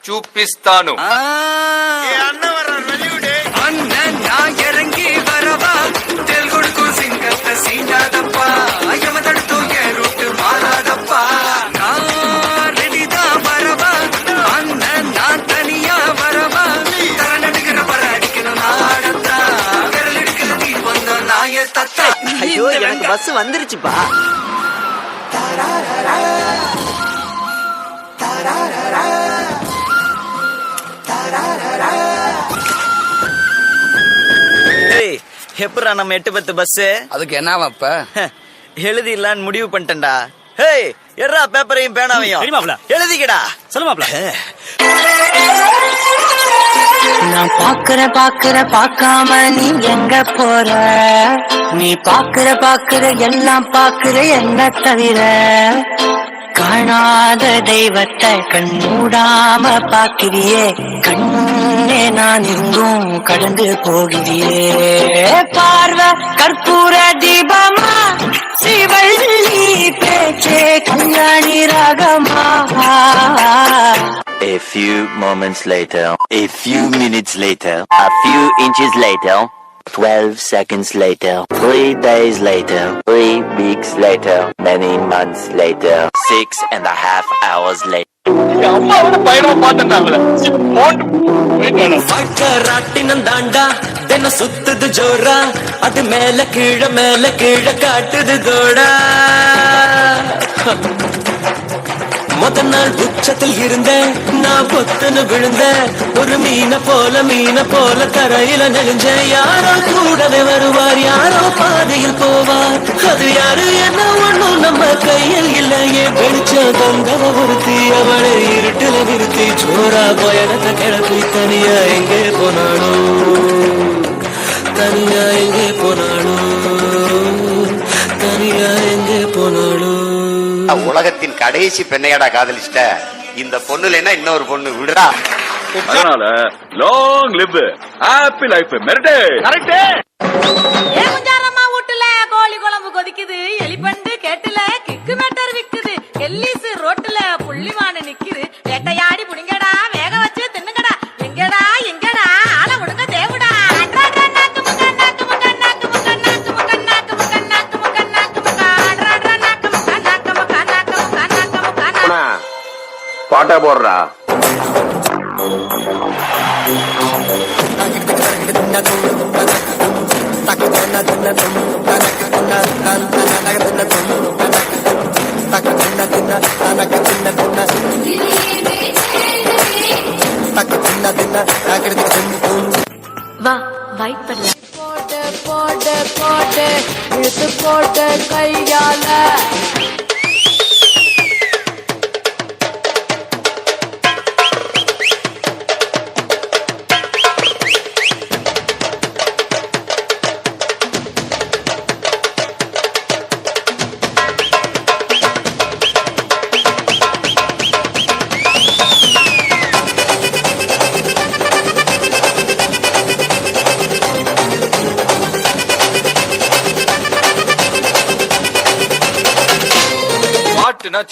சூப்பிஸ்தானு அண்ணன் நான் இறங்கி வரவா தெல் கொடுக்கும் சிங்கத்தை சீண்டாதப்பா எம தடுத்தும் என் ரூட்டு மாறாதப்பா நான் ரெடிதான் வரவா அண்ணன் நான் தனியா வரவா தரன் எடுக்கிற பர அடிக்கணும் நாடத்தா விரல் எடுக்கிற நீ வந்த நாய தத்தா. ஐயோ எனக்கு பஸ் வந்துருச்சுப்பா. எப்படா நம்ம 8-10 பஸ்? அதுக்கு என்னவா இப்ப? எழுதிடலான்னு முடிவு பண்ணிட்டேன்டா. ஹேய் எட்ரா பேப்பரையும் பேனாவையும் எழுதிக்கடா. சொல்லுமாப்ல. நான் பாக்குற பார்க்காம நீ எங்க போற? நீ பாக்குற எல்லாம் பாக்குற என்ன தவிர காணாத தெய்வத்தை கண் மூடாம பாக்கிறியே. கண்ணே நான் எங்கும் கடந்து போகிறியே. பார்வை கற்பூர தீபமா சிவள்ளி பேச்சே Kalyani ராகமா. A few moments later, a few minutes later, a few inches later, 12 seconds later, 3 days later, 3 weeks later, many months later, 6.5 hours later. ராட்டினம் தாண்டா தின சுத்துது ஜோரா. அது மேல கீழ காட்டுது தோடா. முத நாள் உச்சத்தில் இருந்தேன் நான் பொத்துன்னு விழுந்தேன். ஒரு மீன போல தரையில நெளிஞ்சேன். யாரோ கூடவே வருவார், யாரோ பாதையில் போவார். அது யாரு என்ன ஒண்ணும் நம்ம கையில் இல்லையே. வெளிச்சம் தந்தவ ஒருத்தி அவளை இருட்டுல நிறுத்தி ஜோரா பயணத்தை கிளப்பி தனியா எங்கே போனாளோ. உலகத்தின் கடைசி பெண்ணையடா காதலிச்சிட்ட. இந்த பொண்ணுல என்ன இன்னொரு பொண்ணு விடுறா. அதனால லாங் லிவ் ஹாப்பி லைஃப் மெரிட்டே. கரெக்ட். ஏமுஞ்சாரம்மா வீட்டுல கோழி குழம்பு கொதிக்குது. எலிபண்டு கேட்டுல கிக்கு மேட்டர் விக்குது. எல்லிஸ் ரோட்டுல புள்ளிமான நிக்குது. வேட்டையாடி புடிங்கடா வேக வச்சு தின்னுங்கடா. எங்கடா ஆள விடுங்க தேவுடா. பாட்டா போடுறா. வா வைட் பண்ணலாம். போட்டு இழுத்து போட்டு கையால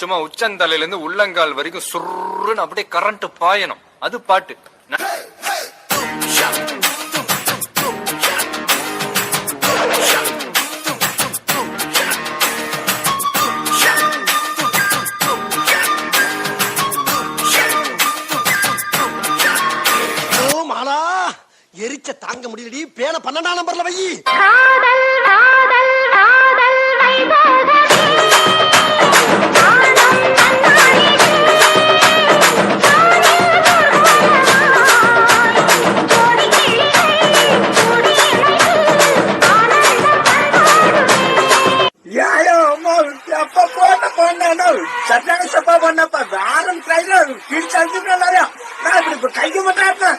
சும்மா உச்சந்தலையில இருந்து உள்ளங்கால் வரைக்கும் சுருன்னு அப்படியே கரண்ட் பாயணும். அது பாட்டு. மாலா எரிச்ச தாங்க முடியலடி. பேன 12ஆம் நம்பர்ல வை. கைக்கு மட்டும்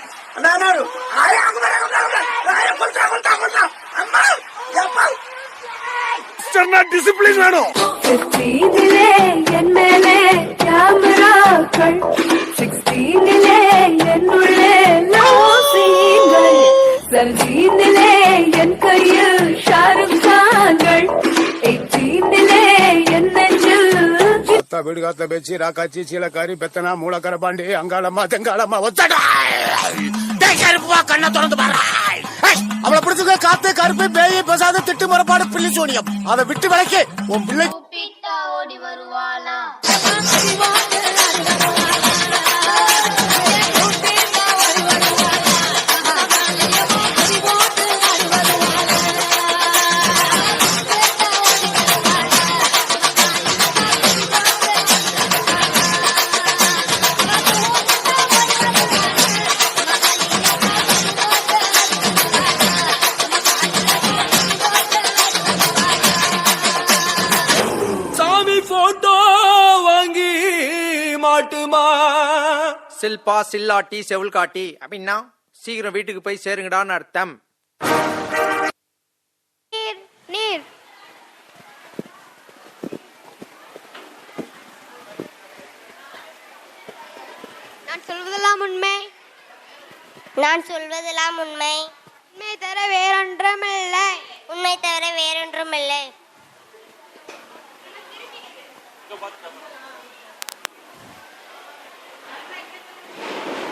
டிசிப்ளின் வேணும். என் மேலே கேமராக்கள் 16 என்னுள்ளே லோசிங்கள் 17 என் கையில் ஷாருக் கான்கள் 18 என் நெஞ்சில் வீடு காத்த பேச்சு ராக்காச்சி சீலக்காரி பெத்தனா மூலக்கர பாண்டி அங்காளம்மா தெங்காளம்மா ஒத்தடா கண்ண திறந்து பாரு. அவளை பிடிச்சது காத்து கருப்பு பேய் பெசாத திட்டு முறப்பாடு பிள்ளை சோனியம். அதை விட்டு விளக்கி உன் பிள்ளை ஓடி வருவாளா சில்பா சில்லாட்டி செவுள் காட்டி அப்படின்னா சீக்கிரம் வீட்டுக்கு போய் சேருங்கடான்னு அர்த்தம். நீர் நான் சொல்வதெல்லாம் உண்மை. நான் சொல்வதெல்லாம் உண்மை. உண்மை தவிர வேறொன்றுமில்லை. உண்மை தவிர வேறொன்றுமில்லை.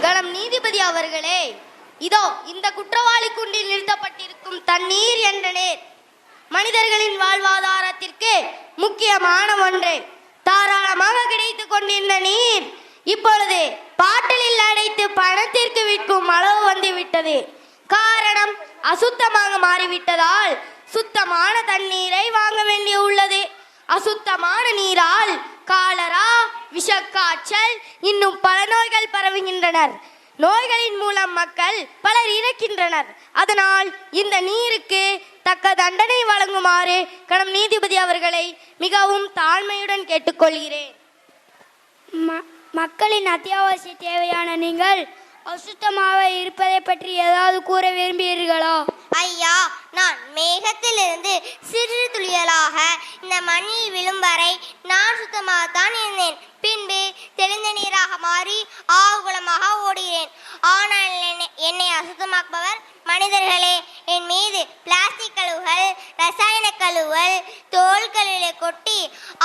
கணம் நீதிபதி அவர்களே, இதோ இந்த குற்றவாளி குண்டில் நிறுத்தப்பட்டிருக்கும் தண்ணீர் என்ற நீர் மனிதர்களின் வாழ்வாதாரத்திற்கு முக்கியமான ஒன்று. தாராளமாக கிடைத்துக் கொண்டிருந்த நீர் இப்பொழுது பாட்டிலில் அடைத்து பணத்திற்கு விற்கும் அளவு வந்துவிட்டது. காரணம் அசுத்தமாக மாறிவிட்டதால் சுத்தமான தண்ணீரை வாங்க வேண்டியுள்ளது. அசுத்தமான நீரால் காலரா, விஷக்காய்ச்சல் இன்னும் பல நோய்கள் பரவுகின்றனர். நோய்களின் மூலம் மக்கள் பலர் இறக்கின்றனர். அதனால் இந்த நீருக்கு தக்க தண்டனை வழங்குமாறு கணம் நீதிபதி அவர்களை மிகவும் தாழ்மையுடன் கேட்டுக்கொள்கிறேன். மக்களின் அத்தியாவசிய தேவையான நீங்கள் அசுத்தமாக இருப்பதை பற்றி ஏதாவது கூற விரும்புகிறீர்களா? ஐயா, நான் மேகத்திலிருந்து சிறு துளியலாக இந்த மண்ணில் விழும் வரை நான் சுத்தமாகத்தான் இருந்தேன். பின்பு தெளிந்த நீராக மாறி ஆகுலமாக ஓடுகிறேன். ஆனால் என்னை அசுத்தமாக்குபவர் மனிதர்களே. என் மீது பிளாஸ்டிக் கழிவுகள், ரசாயன கழிவுகள், தோல் கழிவுகளை கொட்டி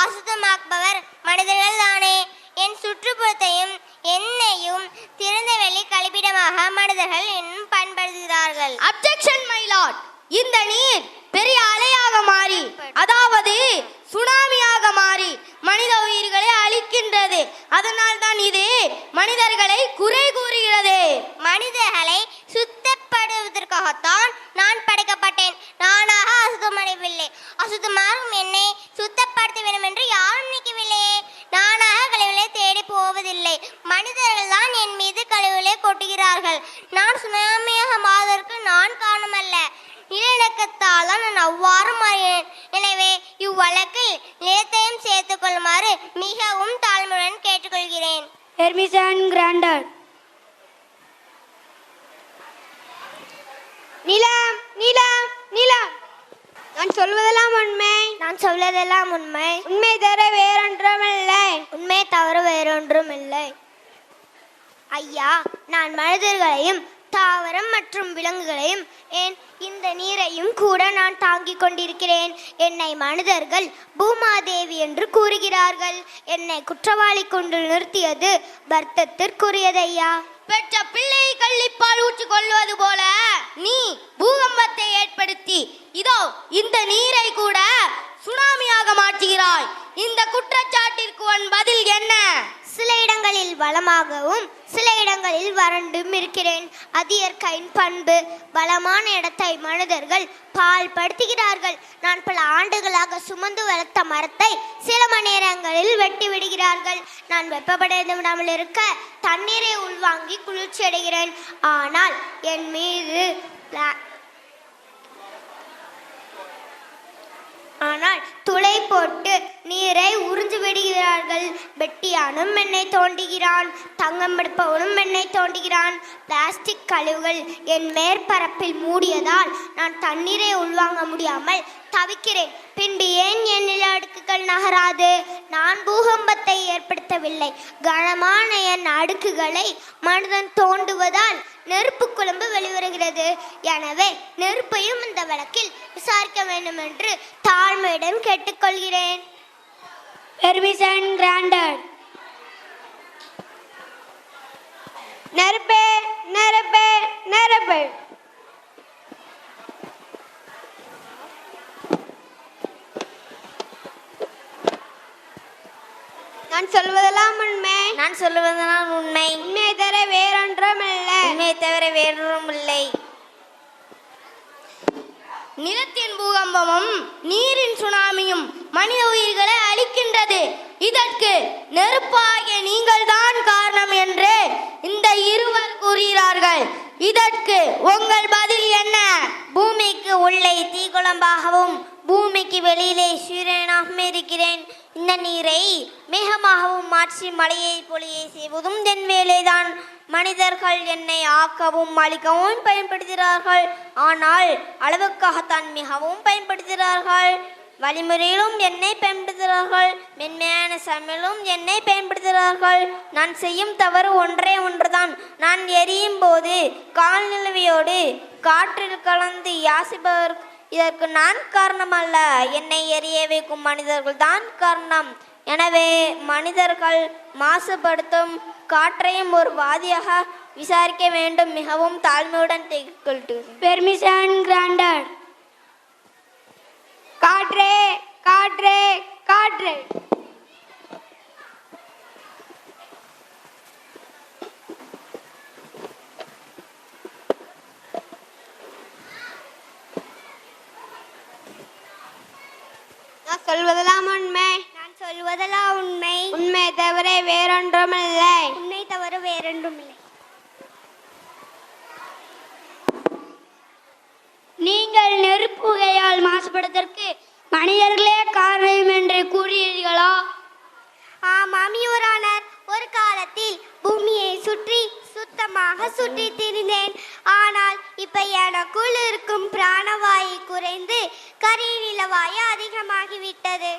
அசுத்தமாக்குபவர் மனிதர்கள் தானே. என் சுற்றுப்புறத்தையும் என்னையும் திறந்த வெளி கழிப்பிடமாக மனிதர்கள் இன்னும் பயன்படுத்துகிறார்கள். Objection my Lord. இந்த நீர் பெரிய அலையாக மாறி, அதாவது சுனாமியாக மாறி மனித உயிர்களை அழிக்கின்றது. அதனால் தான் இது மனிதர்களை குறை கூறுகிறது. மனிதர்களை சுத்தப்படுவதற்காகத்தான் நான் படைக்கப்பட்டேன். நானாக அசுத்தமடையவில்லை. அசுத்தமாகும் என்னை சுத்தப்படுத்த வேண்டும் என்று யாரும் நினைக்கவில்லையே. நானாக கழிவுகளை தேடி போவதில்லை. மனிதர்கள் தான் என் மீது கழிவுகளை கொட்டுகிறார்கள். நான் சுனாமியாக மாறுவதற்கு நான் காரணமல்ல. நிலநடுக்கத்தால் தான் நான் அவ்வாறு மாறினேன். எனவே இவ்வழக்கில் நிலத்தையும் சேர்த்துக் கொள்ளுமாறு மிகவும் தாழ்மையுடன் கேட்டுக்கொள்கிறேன். Permission granted. நிலம் நிலம் நிலம். நான் சொல்வதெல்லாம் உண்மை. நான் சொல்வதெல்லாம் உண்மை. உண்மை தவிர வேறொன்றுமில்லை. உண்மை தவிர வேறொன்றுமில்லை. ஐயா, நான் மனிதர்களையும் தாவரம் மற்றும் விலங்குகளையும் இந்த நீரையும் கூட நான் தாங்கிக் கொண்டிருக்கிறேன். என்னை மனிதர்கள் பூமாதேவி என்று கூறுகிறார்கள். என்னை குற்றவாளி கொண்டு நிறுத்தியது வருத்தத்திற்குரியதையா. பெற்ற பிள்ளையை கள்ளிப்பால் ஊற்றிக் கொள்வது போல நீ பூகம்பத்தை ஏற்படுத்தி இதோ இந்த நீரை கூட சுனாமியாக மாற்றுகிறாய். இந்த குற்றச்சாட்டிற்கு உன் பதில் என்ன? சில இடங்களில் வளமாகவும் சில இடங்களில் வறண்டும் இருக்கிறேன். அது இயற்கையின் பண்பு. வளமான இடத்தை மனிதர்கள் பால் படுத்துகிறார்கள். நான் பல ஆண்டுகளாக சுமந்து வளர்த்த மரத்தை சில மணி நேரங்களில் வெட்டி விடுகிறார்கள். நான் வெப்பப்படைந்து விடாமல் இருக்க தண்ணீரை உள்வாங்கி குளிர்ச்சி அடைகிறேன். ஆனால் என் மீது ஆனால் துளை போட்டு நீரை உறிஞ்சு விடுகிறார்கள். வெட்டியானும் என்னை தோண்டுகிறான், தங்கம் எடுப்பவனும் என்னை தோண்டுகிறான். பிளாஸ்டிக் கழிவுகள் என் மேற்பரப்பில் மூடியதால் நான் தண்ணீரை உள்வாங்க முடியாமல் தவிக்கிறேன். பின்பு ஏன் என் நில அடுக்குகள் நகராது? நான் பூகம்பத்தை ஏற்படுத்தவில்லை. கனமான என் அடுக்குகளை மனிதன் தோண்டுவதால் நெருப்பு குழம்பு வெளிவருகிறது. எனவே நெருப்பையும் இந்த வழக்கில் விசாரிக்க வேண்டும் என்று தாழ்மையுடன் கேட்டுக்கொள்கிறேன். Permission granted. நெருப்பே நெருப்பே நெருப்பே. நான் சொல்வதெல்லாம் உண்மை. நான் சொல்லுவதெல்லாம் உண்மை. உண்மையை தவிர வேறொன்றும் இல்லை. உண்மையை தவிர வேறொன்றும் இல்லை. நிலத்தின் பூகம்பமும் நீரின் சுனாமியும் மனித உயிர்களை அழிக்கின்றது. இதற்கு நெருப்பாகிய நீங்கள் தான் காரணம் என்று இந்த இருவர் கூறுகிறார்கள். இதற்கு உங்கள் பதில் என்ன? பூமிக்கு உள்ளே தீக்குழம்பாகவும் பூமிக்கு வெளியிலே சூரியனாகவும் இருக்கிறேன். இந்த நீரை மேகமாகவும் மாற்றி மழையை பொழியை செய்வதும் என் வேலைதான். மனிதர்கள் என்னை ஆக்கவும் அழிக்கவும் பயன்படுத்துகிறார்கள். ஆனால் அளவுக்காகத்தான் மிகவும் பயன்படுத்துகிறார்கள். வழிமுறையிலும் என்னை பயன்படுத்துகிறார்கள். மென்மையான சமையலும் என்னை பயன்படுத்துகிறார்கள். நான் செய்யும் தவறு ஒன்றே ஒன்றுதான். நான் எரியும் போது கால்நிலவையோடு காற்றில் கலந்து யாசிப்பவர். இதற்கு நான் காரணம் அல்ல, என்னை எரிய வைக்கும் மனிதர்கள் தான் காரணம். எனவே மனிதர்கள் மாசுபடுத்தும் காற்றையும் ஒரு வாதியாக விசாரிக்க வேண்டும். மிகவும் தாழ்மையுடன் கேட்டுக்கொள்கிறேன். Permission granted. காற்றே காற்றே காற்றே. நான் சொல்வதெல்லாம் உண்மை. நான் சொல்வதெல்லாம் உண்மை. உண்மை தவிர வேறொன்றும் இல்லை. உண்மை தவிர வேறொன்றும் இல்லை. நீங்கள் நெருப்புகையால் மாசுபடுவதற்கு மனிதர்களே காரணம் என்று கூறுகிறீர்களா? ஆமாம் யுவரானர். ஒரு காலத்தில் பூமியை சுற்றி சுத்தமாக சுற்றி திரிந்தேன். ஆனால் இப்ப எனக்குள் இருக்கும் பிராணவாயு குறைந்து கரியநில வாயு அதிகமாகிவிட்டது.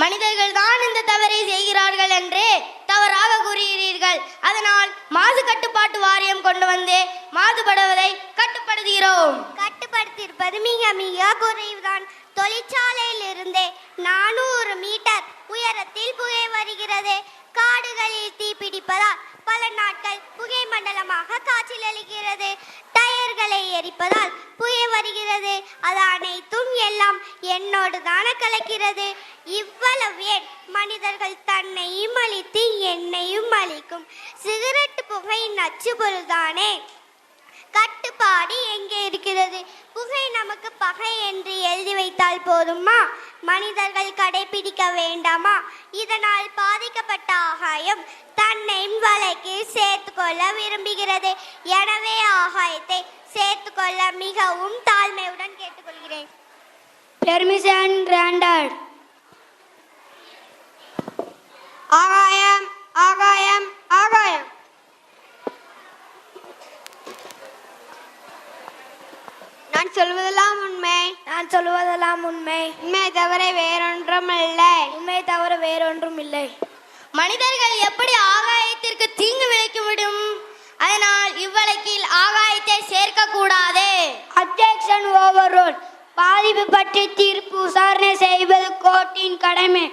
மனிதர்கள் தான் இந்த தவறை செய்கிறார்கள் என்று தவறாக கூறுகிறீர்கள். அதனால் மாசு கட்டுப்பாட்டு வாரியம் கொண்டு வந்து மாசுபடுவதை கட்டுப்படுத்துகிறோம். கட்டுப்படுத்தியிருப்பது மிக மிக குறைவுதான். தொழிற்சாலையில் இருந்தே 400 மீட்டர் உயரத்தில் புகை வருகிறது. காடுகளில் தீப்பிடிப்பதால் பல நாட்கள் புகை மண்டலமாக காற்றில் அளிக்கிறது. டயர்களை எரிப்பதால் புகை வருகிறது. அது அனைத்தும் எல்லாம் என்னோடு தான கலக்கிறது. இவ்வளவு ஏன் மனிதர்கள் தன்னையும் அழித்து என்னையும் அழிக்கும். சிகரெட் புகை நச்சு பொருள்தானே. கட்டுப்பாடு எங்கே இருக்கிறது? புகை நமக்கு பகை என்று எழுதி வைத்தால் போதுமா? மனிதர்கள் கடைபிடிக்க வேண்டாமா? இதனால் பாதிக்கப்பட்ட ஆகாயம் தன்னை வலைக்கு சேர்த்துக்கொள்ள விரும்புகிறது. எனவே ஆகாயத்தை சேர்த்துக்கொள்ள மிகவும் தாழ்மையுடன் கேட்டுக்கொள்கிறேன். Permission granted. ஆகாயம் ஆகாயம் ஆகாயம். நான் சொல்வதெல்லாம் உண்மை. நான் சொல்வதெல்லாம் உண்மை. உண்மை தவிர வேறொன்றும் இல்லை. உண்மை தவிர வேறொன்றும் இல்லை. மனிதர்கள் எப்படி ஆகாயத்திற்கு தீங்கு விளைக்க முடியும்? அதனால் இவ்வழக்கில் ஆகாயத்தை சேர்க்க கூடாது. அப்ஜெக்ஷன் ஓவர்ரூல். பாதிப்பு பற்றி தீர்ப்பு விசாரணை செய்வது கோர்ட்டின் கடமை.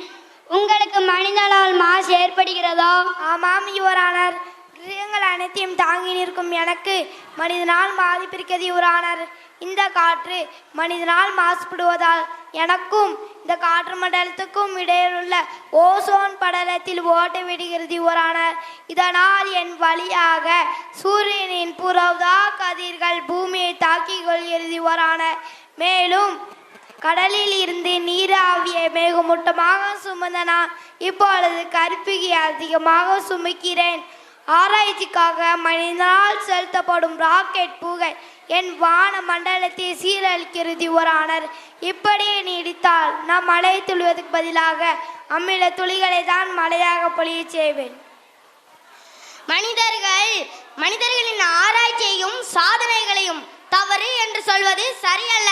உங்களுக்கு மனிதனால் மாசு ஏற்படுகிறதா? ஆமாம் யுவரானர். கிரகங்கள் அனைத்தையும் தாங்கி நிற்கும் எனக்கு மனிதனால் பாதிப்பிருக்கிறது யுவரானர். இந்த காற்று மனிதனால் மாசுபடுவதால் எனக்கும் இந்த காற்று மண்டலத்துக்கும் இடையில் உள்ள ஓசோன் படலத்தில் ஓட்ட விடுகிறது யுவரானர். இதனால் என் வழியாக சூரியனின் புறவுதா கதிர்கள் பூமியை தாக்கிக் கொள்கிறது யுவரானர். மேலும் கடலில் இருந்து நீராவியை மேகமூட்டமாக சுமந்த நான் இப்பொழுது கருப்பிகை அதிகமாக சுமக்கிறேன். ஆராய்ச்சிக்காக மனிதனால் செலுத்தப்படும் ராக்கெட் புகை என் வான மண்டலத்தை சீரழிக்கிறது யுவரானர். இப்படியே நீடித்தால் நாம் மழை துளிவதற்கு பதிலாக அமில துளிகளை தான் மழையாக பொழிய செய்வேன். மனிதர்களின் ஆராய்ச்சியையும் சாதனைகளையும் தவறு என்று சொல்வது சரியல்ல.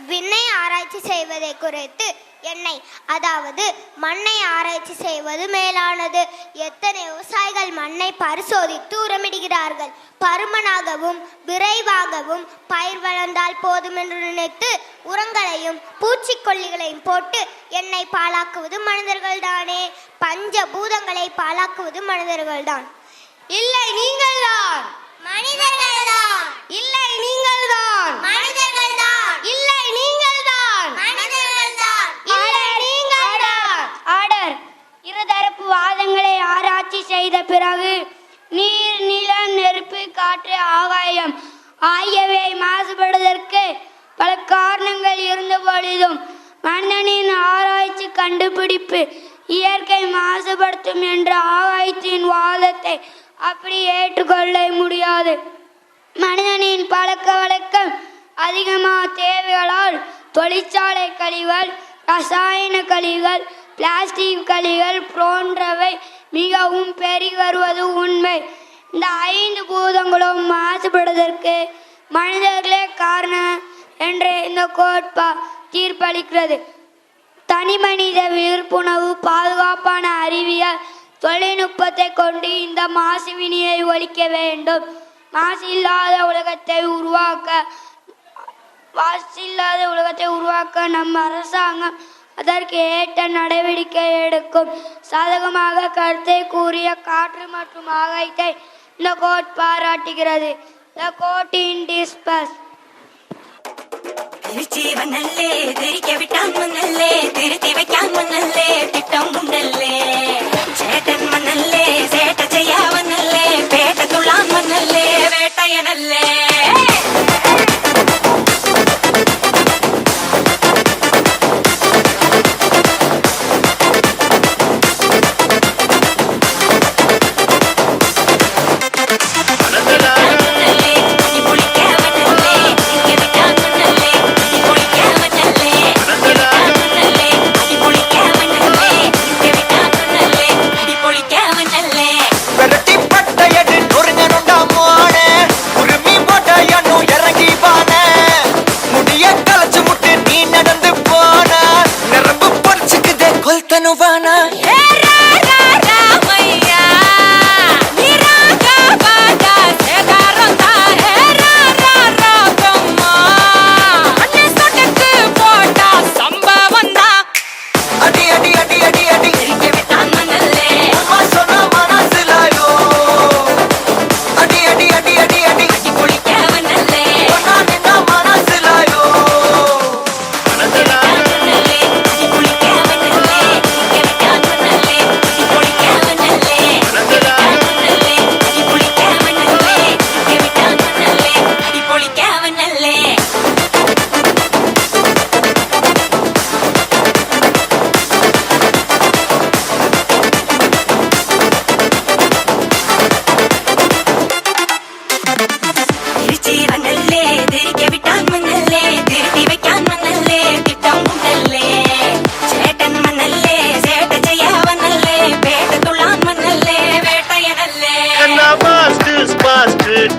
விண்ணை ஆராய்ச்சி செய்வதை குறைத்து எண்ணெய் அதாவது மண்ணை ஆராய்ச்சி செய்வது மேலானது. எத்தனை விவசாயிகள் மண்ணை பரிசோதித்து உரமிடுகிறார்கள். பருமனாகவும் விரைவாகவும் பயிர் வளர்ந்தால் போதும் என்று நினைத்து உரங்களையும் பூச்சிக்கொல்லிகளையும் போட்டு எண்ணெய் பாழாக்குவது மனிதர்கள்தானே. பஞ்ச பூதங்களை பாழாக்குவது மனிதர்கள்தான். இல்லை நீங்கள்தான். மனிதர்கள்தான். இல்லை நீங்கள்தான். மனிதர்கள்தான். இல்லை நீங்கள்தான். மனிதர்கள்தான். இல்லை நீங்கள்தான். ஆர்டர். இருதரப்பு வாதங்களை ஆராய்ச்சி செய்த பிறகு நீர், நிலம், நெருப்பு, காற்று, ஆகாயம் ஆகியவை மாசுபடுவதற்கு பல காரணங்கள் இருந்த பொழுதும் மனிதனின் ஆராய்ச்சி கண்டுபிடிப்பு இயற்கை மாசுபடுத்தும் என்ற ஆராய்ச்சியின் வாதத்தை அப்படி ஏற்றுக்கொள்ள முடியாது. மனிதனின் பழக்க வழக்கம் அதிகமாக தேவைகளால் தொழிற்சாலை கழிவுகள், ரசாயன கழிவுகள், பிளாஸ்டிக் கழிவுகள் போன்றவை மிகவும் பெருகி வருவது உண்மை. இந்த 5 பூதங்களும் மாசுபடுவதற்கு மனிதர்களே காரணம் என்று இந்த கோட்பா தீர்ப்பளிக்கிறது. தனி மனித விழிப்புணர்வு, பாதுகாப்பான அறிவியல் தொழில்நுட்பத்தை கொண்டு இந்த மாசுவினியை ஒழிக்க வேண்டும். மாசு இல்லாத உலகத்தை உருவாக்க நம் அரசாங்கம் அதற்கு ஏற்ற நடவடிக்கை எடுக்கும். சாதகமாக கருத்தை கூறிய காற்று மற்றும் ஆகாயத்தை இந்த கோட் பாராட்டுகிறது. The court in dispatch. திருச்சிவனல்லே திரிக்க விட்டான் மண்ணல்லே திருத்தி வைக்கான் மண்ணல்லே திட்டம் உண்டல்லே சேட்டன் மண்ணல்லே சேட்ட செய்யாவனல்லே பேட்ட துள்ளான் மண்ணல்லே வேட்டையனல்லே.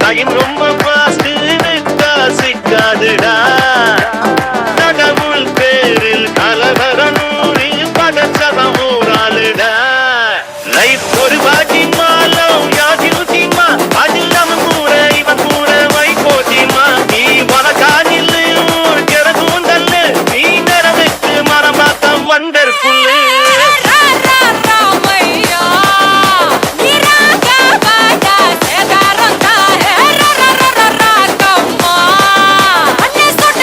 டைம் ரொம்ப ஃபாஸ்ட் சிக்காதுடா கடவுள் பேரில் கலவரனூரி படச்சதம் ஊராளுடா லைஃப் ஒரு பாட்டி மாலம் யாசிமா அதில் நம்ம கூட இவன் கூட வை போட்டிமா நீ வளக்கானில் ஜெரதூந்தல்லு நீ நிறவுக்கு மரம் பார்த்தம் வண்டர்ஃபுல்லு Let's go.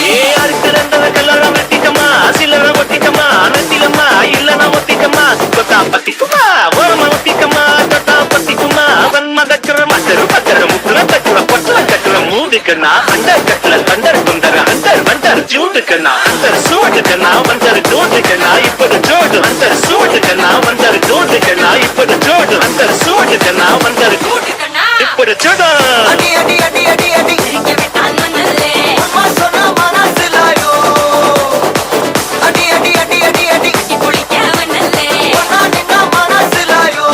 ஏ அறுக்கிறந்தத கல்லற வெட்டிக்கமா சில்லற ஒட்டிக்கமா நெத்திலம்மா இல்லனா ஒத்திக்கமா கொத்தா பத்திக்குமா ஓரமா ஒத்திக்கமா கொத்தா பத்திக்குமா அவன் மதக்கிற மத்தரு பத்தர முத்துற தக்குற பொட்டல கட்டுற மூடுக்கண்ணா அண்டர் கட்டுல தண்டர் குந்தர அண்டர் வண்டர் ஜூட்டுக்கண்ணா அண்டர் சூட்டுக்கண்ணா வந்தர் ஜோட்டுக்கண்ணா இப்படி ஜோடு அண்டர் சூட்டுக்கண்ணா வந்தர் ஜோட்டுக்கண்ணா இப்படி ஜோடு அண்டர் சூட்டுக்கண்ணா வந்தர் இப்படி ஜோடு அடி அடி அடி அடி அடி அம்மா சொன்ன மனசிலாயோ அடி அடி அடி அடி அடி ஒன்னா நின்னா மனசிலாயோ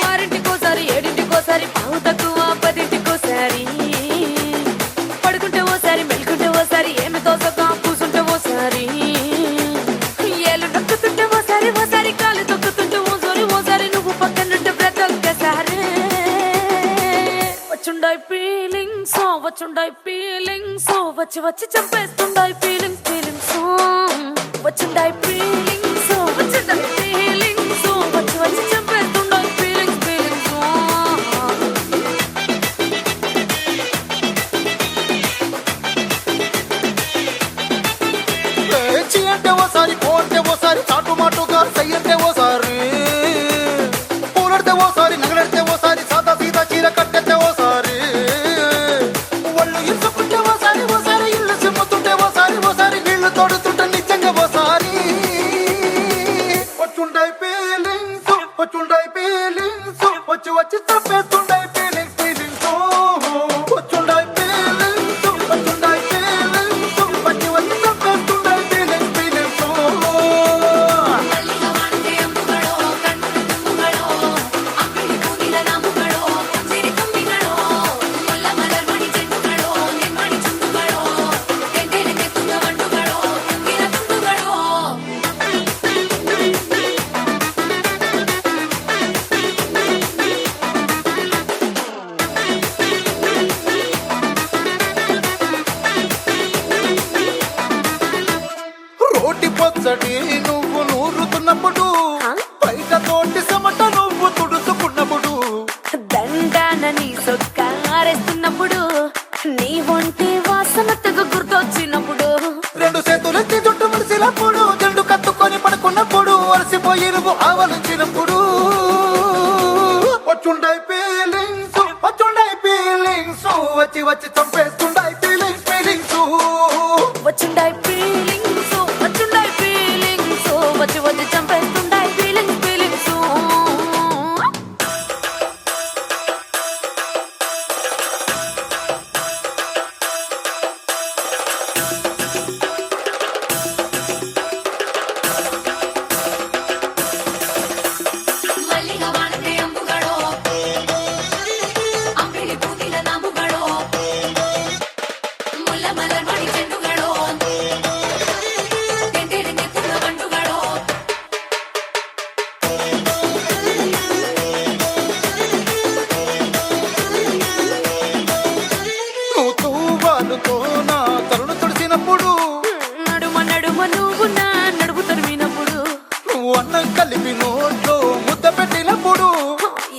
ఆరింటికోసారి ఏడింటికోసారి పావు తక్కువ పదింటికోసారి పడుకుంటే ఓసారి మెలుకుంటే ఓసారి ఏమి తోసగా కూసుంటే ఓసారి ఏళ్ళు నొక్కుతుంటే ఓసారి ఓసారి కాలు తొక్కుతుంటే ఓసారి నువ్వు పక్కనుంటే బ్రతొక్కసారి వచ్చుండాయి ఫీలింగ్స్ వచ్చి వచ్చి చంపేస్తుండాయి ఫీలింగ్స్ వచ్చుండాయి ఫీలింగ్స్ వచ్చుండాయి ఫీలింగ్స్ వచ్చి వచ్చి చంపేస్తుండాయి ఫీలింగ్స్ చీ అంటే ఓసారి పో అంటే ఓసారి చాటు మాటుగా సయ్యంటే ఓసారి పూలడితే ఓసారి నగలడితే ఓసారి సాదా సీదా చీర కట్టెత్తే ఓసారి ఒళ్ళు ఇసుకుంటే ఓసారి ఓసారి ఇల్లు సిమ్ముతుంటే ఓసారి ఓసారి నీళ్లు తోడుతుంటే నిజంగా ఓసారి వచ్చుండాయి ఫీలింగ్స్ వచ్చి వచ్చి తప్పేస్తుండాయి ఫీలింగ్స్ వచ్చుండాయి ఫీలింగ్స్ వచ్చి వచ్చి తప్పేస్తుండాయి ఫీలింగ్స్ రోటి పచ్చడి నువ్వు నూరుతున్నప్పుడు బయట తోటి సమట నువ్వు తుడుచుకున్నప్పుడు దండాన నీ సొక్క ఆరేస్తున్నప్పుడు నీ ఒంటి వాసన తెగ గుర్తొచ్చినప్పుడు రెండు చేతులెత్తి జుట్టు ముడిసినప్పుడు జండు కత్తుకొని పడుకున్నప్పుడు అలసిపోయి నువ్వు ఆవలించినప్పుడు వచ్చుండాయి ఫీలింగ్స్ వచ్చి వచ్చి చంపేస్తుండాయి ఫీలింగ్స్ వచ్చుండాయి ఫీలింగ్స్ వచ్చి వచ్చి చంపేస్తుండాయి ఫీలింగ్స్ నువ్వు తూవాలుతో నా తరుణు తుడిచినప్పుడు నడుమ నడుమ నువ్వు నా నడుపు తరిమినప్పుడు నువ్వు అన్నం కలిపి నోట్లో ముద్ద పెట్టినప్పుడు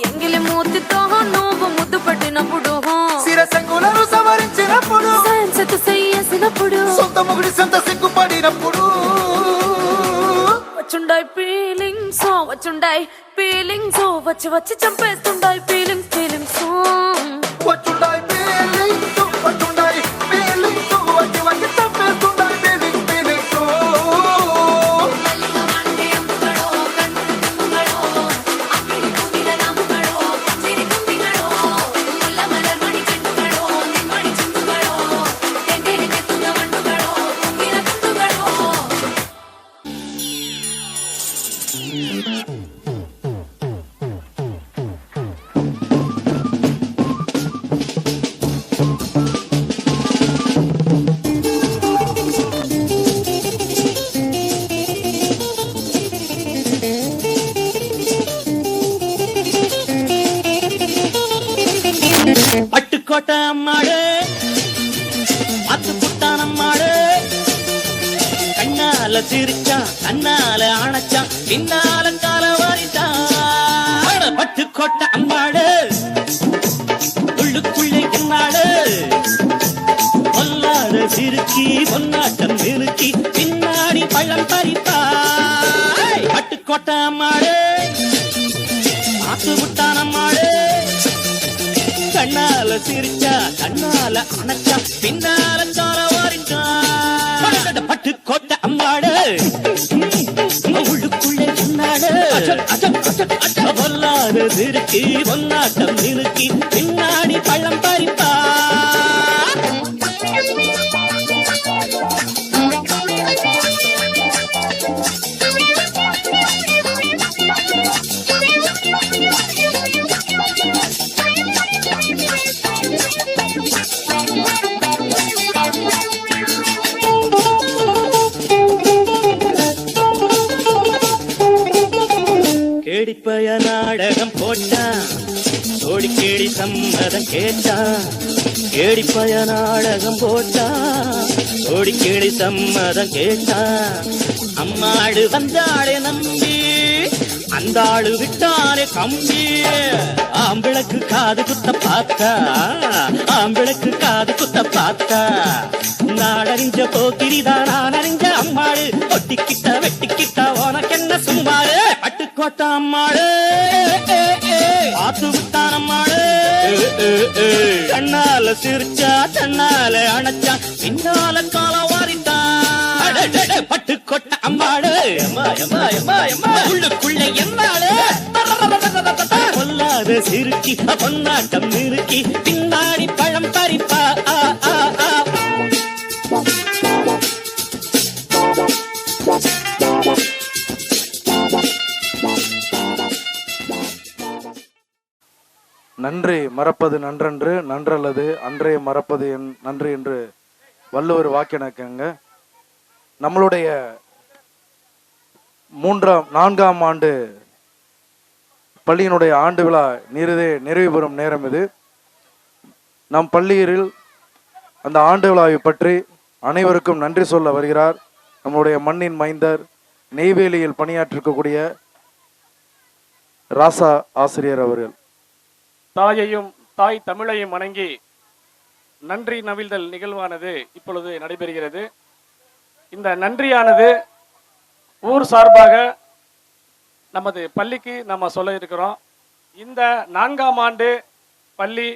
ఎంగిలి మూతితో నువ్వు ముద్దు పెట్టినప్పుడు శిరసంగులను సవరించినప్పుడు సైన్సెత్ చేసినప్పుడు సొంత ముగుడి సొంత సిగ్గుపడినప్పుడు వచ్చుండాయి ఫీలింగ్స్ వచ్చి వచ్చి చంపేస్తుండాయి ఫీలింగ్స్ వచ్చుండాయి ఫీలింగ్స్ వచ్చి వచ్చి చంపేస్తుండాయి ఫీలింగ్స్ பட்டுக்கோட்டை அம்மாடு அத்து புட்டான் அம்மாடு கண்ணால சிரிச்சான் கண்ணால அணைச்சான் பின்னால கால வாரிட்டான் பட்டுக்கோட்டை அம்மாடு உள்ளுக்குள்ளே என்னாடு பொல்லாத சிறுக்கி பொன்னாட்டம் நிறுக்கி பின்னாடி பள்ளம் பறிப்பா பட்டுக்கோட்டை அம்மாடு ஆத்து விட்டான் அம்மாடு கண்ணால சிரிச்சா கண்ணால அணைச்சா பின்னால சார வாரிட்டான் பட்டுக்கோட்டை அம்மாடு உள்ளுக்குள்ளே என்னாடு பொல்லாத சிறுக்கி பொன்னாட்டம் நிறுக்கி பின்னாடி பள்ளம் பறிப்பா கேடிப்பய நாடகம் போட்டான் சோடி கேடி சம்மதம் கேட்டான் கேடிப்பய நாடகம் போட்டான் சோடி கேடி சம்மதம் கேட்டான் அம்மாடு வந்தாளே நம்பி அந்த ஆளு விட்டானே கம்பி ஆம்பிளக்கு காது குத்த பார்த்தா ஆம்பிளக்கு காது குத்த பார்த்தா நாடறிஞ்ச போக்கிரிதான் நான் அறிஞ்ச அம்மாடு ஒட்டிக்கிட்ட வெட்டிக்கிட்ட உனக்கென்ன சும்மாடு பட்டுக்கோட்டை அம்மாடு ஆத்து விட்டான் அம்மாடு கண்ணால சிரிச்சா கண்ணால அணைச்சா பின்னால கால வாரிட்டான் பட்டுக்கோட்டை அம்மாடு உள்ளுக்குள்ள என்னாடு பொல்லாத சிறுக்கி பொன்னாட்டம் நிறுக்கி பின்னாடி பழம் பறிப்பா நன்றி மறப்பது நன்றன்று நன்றல்லது அன்றே மறப்பது நன்று என்று வள்ளுவர் வாக்கிணக்கங்க. நம்மளுடைய 4ஆம் ஆண்டு பள்ளியினுடைய ஆண்டு விழா நிறைவு பெறும் நேரம் இது. நம் பள்ளியில் அந்த ஆண்டு விழாவை பற்றி அனைவருக்கும் நன்றி சொல்ல வருகிறார் நம்முடைய மண்ணின் மைந்தர், நெய்வேலியில் பணியாற்றிருக்கக்கூடிய ராசா ஆசிரியர் அவர்கள். தாயையும் தாய் தமிழையும் வணங்கி நன்றி நவிழ்தல் நிகழ்வானது இப்பொழுது நடைபெறுகிறது. இந்த நன்றியானது ஊர் சார்பாக நமது பள்ளிக்கு நம்ம சொல்ல இருக்கிறோம். இந்த 4ஆம் ஆண்டு பள்ளி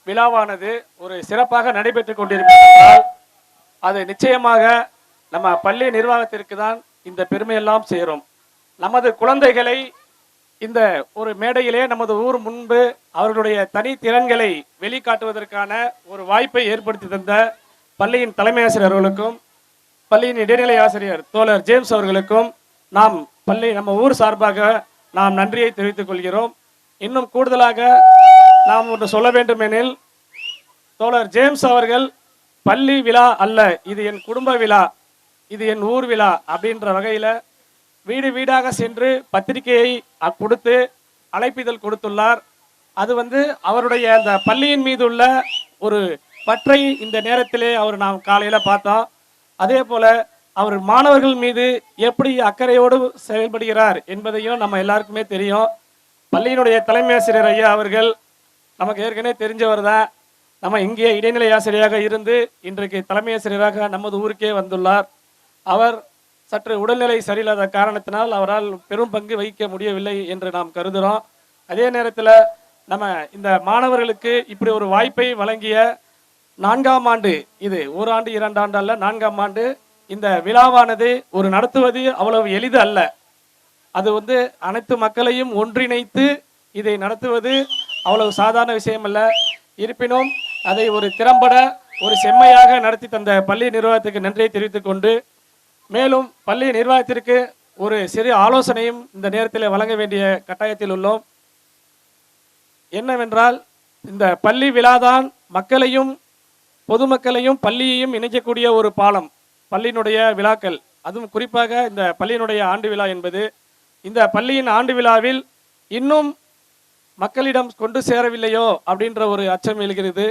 விழாவானது ஒரு சிறப்பாக நடைபெற்று கொண்டிருப்பதால் அது நிச்சயமாக நம்ம பள்ளி நிர்வாகத்திற்கு தான் இந்த பெருமையெல்லாம் சேரும். நமது குழந்தைகளை இந்த ஒரு மேடையிலே நமது ஊர் முன்பு அவர்களுடைய தனி திறன்களை வெளிக்காட்டுவதற்கான ஒரு வாய்ப்பை ஏற்படுத்தி தந்த பள்ளியின் தலைமை ஆசிரியர் அவர்களுக்கும் பள்ளியின் இடைநிலை ஆசிரியர் தோழர் ஜேம்ஸ் அவர்களுக்கும் நம்ம ஊர் சார்பாக நாம் நன்றியை தெரிவித்துக் கொள்கிறோம். இன்னும் கூடுதலாக நாம் ஒன்று சொல்ல வேண்டுமெனில், தோழர் ஜேம்ஸ் அவர்கள் பள்ளி விழா அல்ல, இது என் குடும்ப விழா, இது என் ஊர் விழா அப்படின்ற வகையில் வீடு வீடாக சென்று பத்திரிகையை கொடுத்து அழைப்பிதழ் கொடுத்துள்ளார். அது அவருடைய அந்த பள்ளியின் மீது உள்ள ஒரு பற்றை இந்த நேரத்திலே நாம் காலையில் பார்த்தோம். அதே போல அவர் மாணவர்கள் மீது எப்படி அக்கறையோடு செயல்படுகிறார் என்பதையும் நம்ம எல்லாருக்குமே தெரியும். பள்ளியினுடைய தலைமை ஆசிரியர் ஐயா அவர்கள் நமக்கு ஏற்கனவே தெரிஞ்சவர் தான். நம்ம இங்கே இடைநிலை ஆசிரியராக இருந்து இன்றைக்கு தலைமை ஆசிரியராக நமது ஊருக்கே வந்துள்ளார். அவர் சற்று உடல்நிலை சரியில்லாத காரணத்தினால் அவரால் பெரும் பங்கு வகிக்க முடியவில்லை என்று நாம் கருதுகிறோம். அதே நேரத்தில் நம்ம இந்த மாணவர்களுக்கு இப்படி ஒரு வாய்ப்பை வழங்கிய 4ஆம் ஆண்டு, இது 1 ஆண்டு 2 ஆண்டு அல்ல, 4ஆம் ஆண்டு இந்த விழாவானது ஒரு நடத்துவது அவ்வளவு எளிது அல்ல. அது அனைத்து மக்களையும் ஒன்றிணைத்து இதை நடத்துவது அவ்வளவு சாதாரண விஷயம் அல்ல. இருப்பினும் அதை ஒரு திறம்பட ஒரு செம்மையாக நடத்தி தந்த பள்ளி நிர்வாகத்துக்கு நன்றியை தெரிவித்துக் கொண்டு, மேலும் பள்ளி நிர்வாகத்திற்கு ஒரு சிறு ஆலோசனையும் இந்த நேரத்தில் வழங்க வேண்டிய கட்டாயத்தில் உள்ளோம். என்னவென்றால், இந்த பள்ளி விழாதான் மக்களையும் பொதுமக்களையும் பள்ளியையும் இணைக்கக்கூடிய ஒரு பாலம். பள்ளியினுடைய விழாக்கள், அதுவும் குறிப்பாக இந்த பள்ளியினுடைய ஆண்டு விழா என்பது, இந்த பள்ளியின் ஆண்டு விழாவில் இன்னும் மக்களிடம் கொண்டு சேரவில்லையோ அப்படின்ற ஒரு அச்சம் எழுகிறது.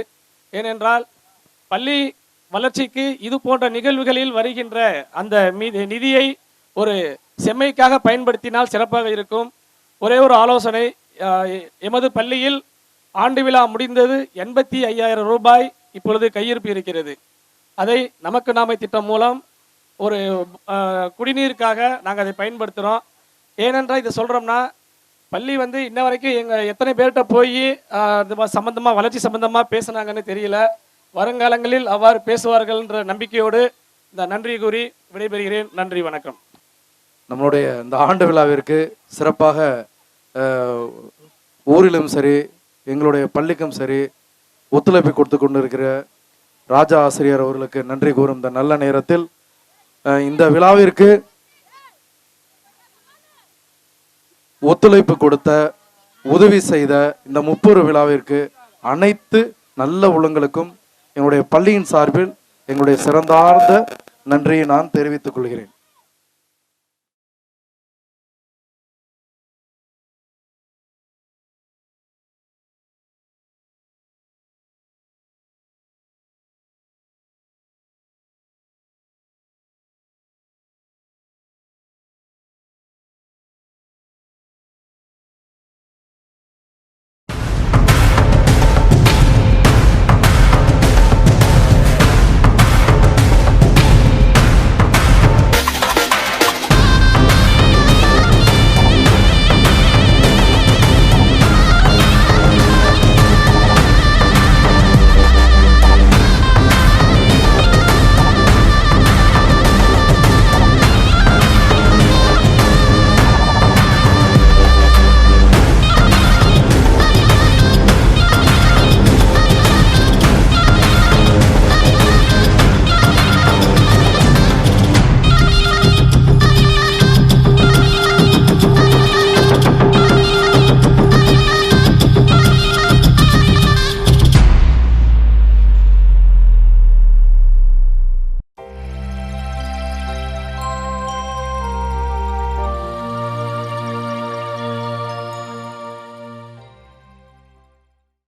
ஏனென்றால் பள்ளி வளர்ச்சிக்கு இது போன்ற நிகழ்வுகளில் வருகின்ற அந்த நிதியை ஒரு செம்மைக்காக பயன்படுத்தினால் சிறப்பாக இருக்கும். ஒரே ஒரு ஆலோசனை, எமது பள்ளியில் ஆண்டு விழா முடிந்தது, 85,000 ரூபாய் இப்பொழுது கையிருப்பு இருக்கிறது. அதை நமக்கு நாமை திட்டம் மூலம் ஒரு குடிநீருக்காக நாங்கள் அதை பயன்படுத்துகிறோம். ஏனென்றால் இதை சொல்கிறோம்னா பள்ளி இன்ன வரைக்கும் எத்தனை பேர்கிட்ட போய் இது சம்பந்தமாக வளர்ச்சி சம்பந்தமாக பேசுனாங்கன்னு தெரியல. வருங்காலங்களில் அவ்வாறு பேசுவார்கள்ன்ற நம்பிக்கையோடு இந்த நன்றி கூறி விடைபெறுகிறேன். நன்றி, வணக்கம். நம்மளுடைய இந்த ஆண்டு விழாவிற்கு சிறப்பாக ஊரிலும் சரி எங்களுடைய பள்ளிக்கும் சரி ஒத்துழைப்பு கொடுத்து கொண்டு இருக்கிற ராஜா ஆசிரியர் அவர்களுக்கு நன்றி கூறும் இந்த நல்ல நேரத்தில் இந்த விழாவிற்கு ஒத்துழைப்பு கொடுத்த உதவி செய்த இந்த முப்பெரு விழாவிற்கு அனைத்து நல்ல உள்ளங்களுக்கும் எங்களுடைய பள்ளியின் சார்பில் எங்களுடைய சிறந்தார்ந்த நன்றியை நான் தெரிவித்துக் கொள்கிறேன்.